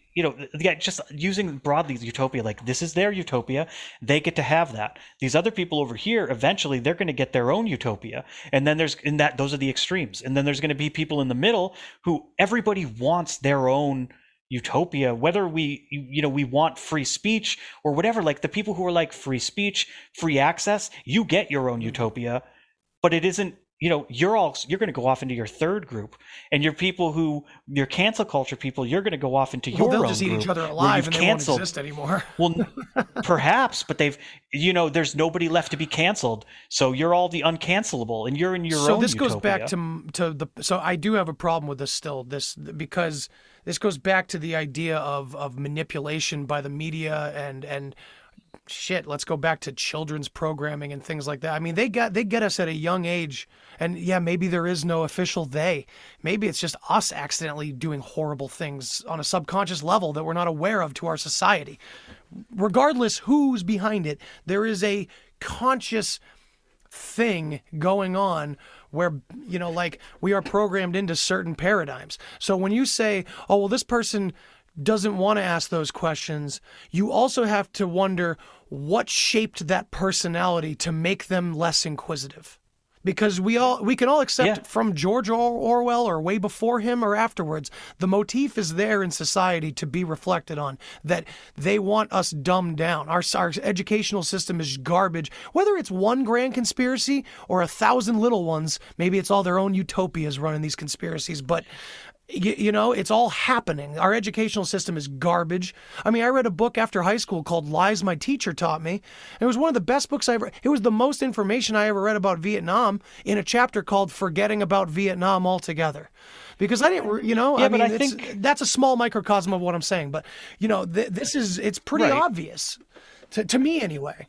just using broadly utopia, like this is their utopia, they get to have that. These other people over here, eventually they're going to get their own utopia, and then those are the extremes, and then there's going to be people in the middle who everybody wants their own utopia, whether we want free speech or whatever. Like the people who are like free speech, free access, you get your own utopia, but it isn't, you're going to go off into your third group, and your cancel culture people, you're going to go off into your they'll own just eat group each other where alive you've and they won't exist anymore. Well, perhaps, but there's nobody left to be canceled, so you're all the uncancelable, and you're in your own So this utopia. goes back to the. So I do have a problem with this still. Because this goes back to the idea of manipulation by the media and shit. Let's go back to children's programming and things like that. I mean, they get us at a young age, and yeah, maybe there is no official they. Maybe it's just us accidentally doing horrible things on a subconscious level that we're not aware of to our society. Regardless who's behind it, there is a conscious thing going on where like we are programmed into certain paradigms. So when you say, oh well, this person doesn't want to ask those questions, you also have to wonder what shaped that personality to make them less inquisitive. Because we can all accept from George Orwell or way before him or afterwards, the motif is there in society to be reflected on, that they want us dumbed down. Our educational system is garbage. Whether it's one grand conspiracy or 1,000 little ones, maybe it's all their own utopias running these conspiracies, but it's all happening. Our educational system is garbage. I mean, I read a book after high school called Lies My Teacher Taught Me. It was one of the best books I ever. It was the most information I ever read about Vietnam in a chapter called Forgetting About Vietnam Altogether. Because I didn't, but I think that's a small microcosm of what I'm saying. But, it's pretty obvious to me anyway.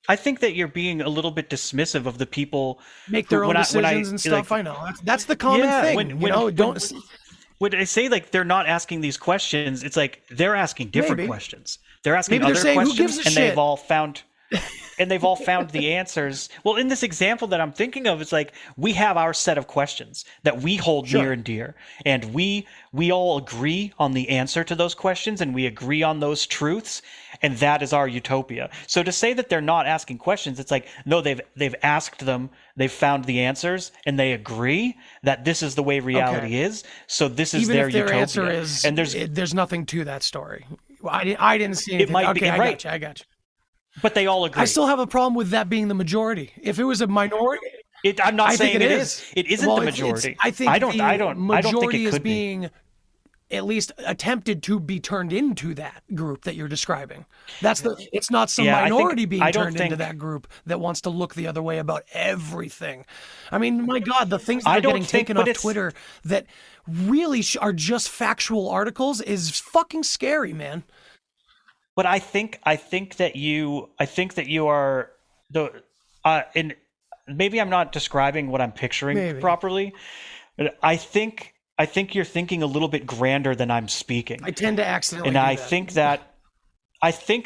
I think that you're being a little bit dismissive of the people make their own decisions and stuff. I know that's the common thing. When I say like they're not asking these questions, it's like they're asking different questions. They're asking maybe other saying, questions, and shit? they've all found the answers. Well, in this example that I'm thinking of, it's like we have our set of questions that we hold near and dear, and we all agree on the answer to those questions, and we agree on those truths, and that is our utopia. So to say that they're not asking questions, it's like, no, they've asked them, they've found the answers, and they agree that this is the way reality is. So this is even their if their utopia. answer is, and there's nothing to that story. I didn't see anything. It might be right. I got you. But they all agree. I still have a problem with that being the majority. If it was a minority, I'm not saying it is. It isn't the majority. I think I don't think it is could being at least attempted to be turned into that group that you're describing. It's not some minority being turned into that group that wants to look the other way about everything. I mean, my God, the things that are getting taken off Twitter that really are just factual articles is fucking scary, man. But I think that you are and maybe I'm not describing what I'm picturing properly. But I think you're thinking a little bit grander than I'm speaking. I tend to accidentally and I think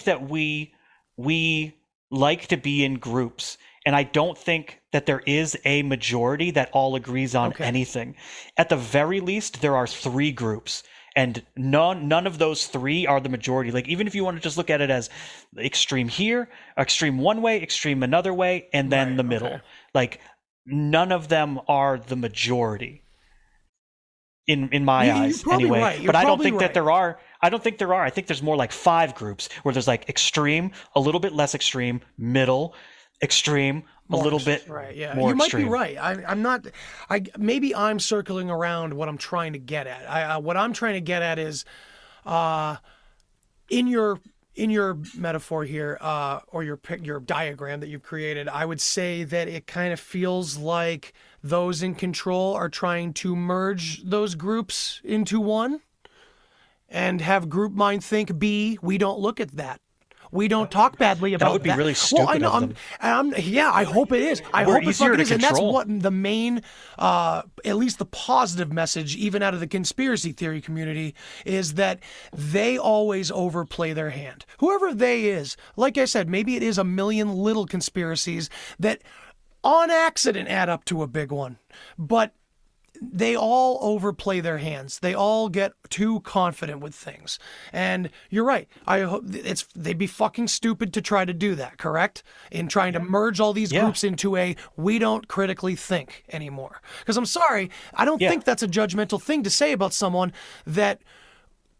that we like to be in groups. And I don't think that there is a majority that all agrees on anything. At the very least, there are 3 groups. And none of those 3 are the majority. Like, even if you want to just look at it as extreme here, extreme one way, extreme another way, and then the middle. Like, none of them are the majority in my eyes anyway. Right. But I don't think that there are. I don't think there are. I think there's more like 5 groups where there's like extreme, a little bit less extreme, middle, extreme, a little bit more you might extreme. be right. I'm not. Maybe I'm circling around what I'm trying to get at. What I'm trying to get at is, in your metaphor here, or your diagram that you've created, I would say that it kind of feels like those in control are trying to merge those groups into one, and have group mind think, we don't look at that. We don't talk badly about that. That would be really stupid. Well, I know. of them. I hope it is. I We're hope it's easier fucking to is. And that's control. what the main, at least the positive message, even out of the conspiracy theory community, is that they always overplay their hand. Whoever they is, like I said, maybe it is a million little conspiracies that on accident add up to a big one. But they all overplay their hands. They all get too confident with things. And you're right. I hope they'd be fucking stupid to try to do that, correct? In trying to merge all these groups into we don't critically think anymore. Because I'm sorry, I don't think that's a judgmental thing to say about someone that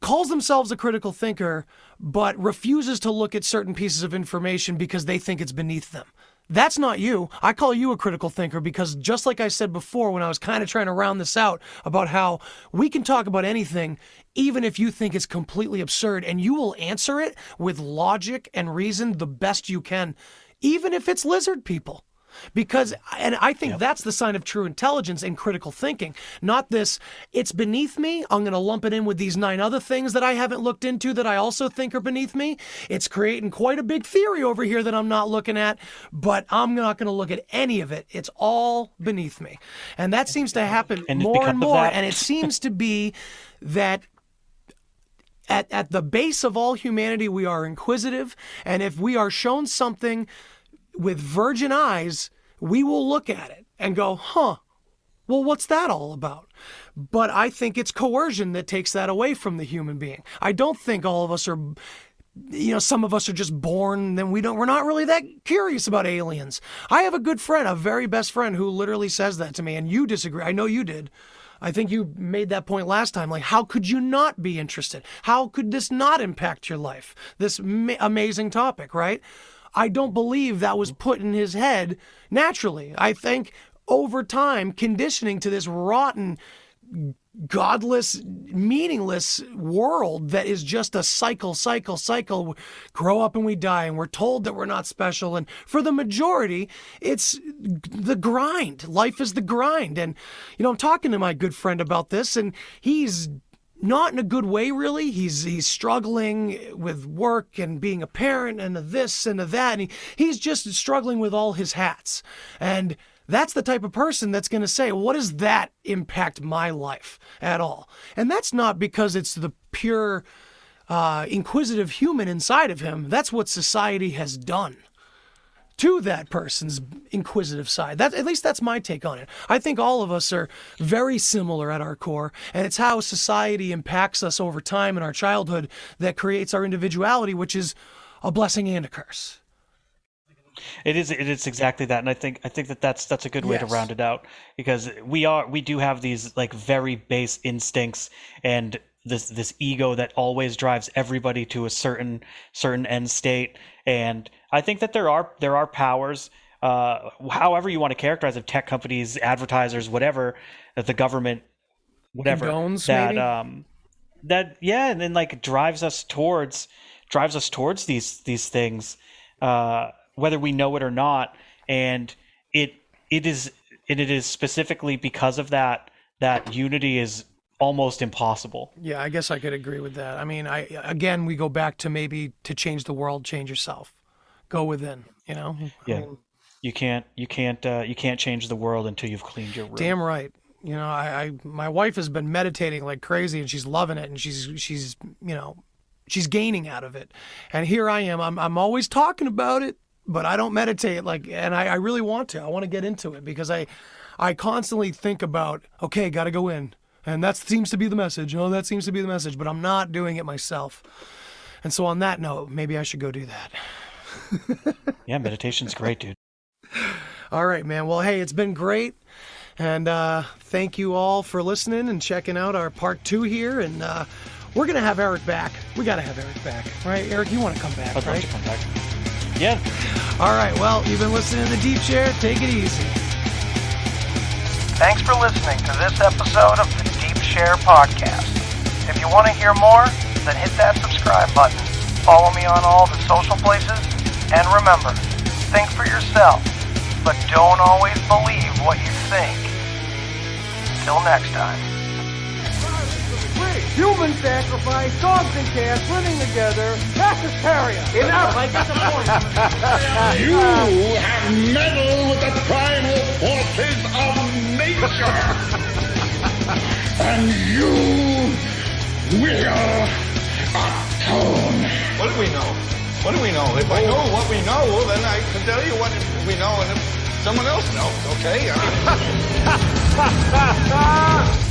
calls themselves a critical thinker, but refuses to look at certain pieces of information because they think it's beneath them. That's not you. I call you a critical thinker because, just like I said before when I was kind of trying to round this out about how we can talk about anything even if you think it's completely absurd, and you will answer it with logic and reason the best you can, even if it's lizard people. Because, and I think that's the sign of true intelligence and critical thinking, not this, it's beneath me, I'm going to lump it in with these 9 other things that I haven't looked into that I also think are beneath me. It's creating quite a big theory over here that I'm not looking at, but I'm not going to look at any of it. It's all beneath me. And that seems to happen more and more. And it seems to be that at the base of all humanity, we are inquisitive. And if we are shown something with virgin eyes, we will look at it and go, well, what's that all about? But I think it's coercion that takes that away from the human being. I don't think all of us are, some of us are just born, then we're not really that curious about aliens. I have a good friend, a very best friend, who literally says that to me, and you disagree. I know you did. I think you made that point last time. Like, how could you not be interested? How could this not impact your life? This amazing topic, right? I don't believe that was put in his head naturally. I think over time, conditioning to this rotten, godless, meaningless world that is just a cycle. Grow up and we die, and we're told that we're not special. And for the majority, it's the grind. Life is the grind. And, I'm talking to my good friend about this, and he's not in a good way, really. He's struggling with work and being a parent and this and that. And he's just struggling with all his hats. And that's the type of person that's going to say, what does that impact my life at all? And that's not because it's the pure inquisitive human inside of him. That's what society has done to that person's inquisitive side. At least that's my take on it. I think all of us are very similar at our core, and it's how society impacts us over time in our childhood that creates our individuality, which is a blessing and a curse. It is exactly that, and I think that's a good way to round it out, because we do have these like very base instincts and this ego that always drives everybody to a certain end state. And I think that there are powers, however you want to characterize it, tech companies, advertisers, whatever, that the government, whatever, condones, and then like drives us towards these things, whether we know it or not. And it is specifically because of that unity is almost impossible. Yeah, I guess I could agree with that. I mean, again, we go back to maybe to change the world, change yourself, go within. Yeah, I mean, you can't change the world until you've cleaned your room. Damn right. My wife has been meditating like crazy, and she's loving it, and she's gaining out of it. And here I am. I'm always talking about it. but I don't meditate and I really want to. I want to get into it because I constantly think about, okay, got to go in. And that seems to be the message. Oh, that seems to be the message, but I'm not doing it myself. And so on that note, maybe I should go do that. Yeah, meditation's great, dude. All right, man. Well, hey, it's been great. And thank you all for listening and checking out our part 2 here. And we're going to have Eric back. We got to have Eric back, right? Eric, you want to come back, I'd right? love to come back. Yeah. All right. Well, you've been listening to The Deep Chair. Take it easy. Thanks for listening to this episode of the Deep Share Podcast. If you want to hear more, then hit that subscribe button. Follow me on all the social places. And remember, think for yourself, but don't always believe what you think. Till next time. Human sacrifice, dogs and cats living together, that's hysteria. Enough, I get the point. You have meddled with the primal forces of nature. And you will atone. What do we know? What do we know? If I know what we know, then I can tell you what we know, and if someone else knows, okay? I mean...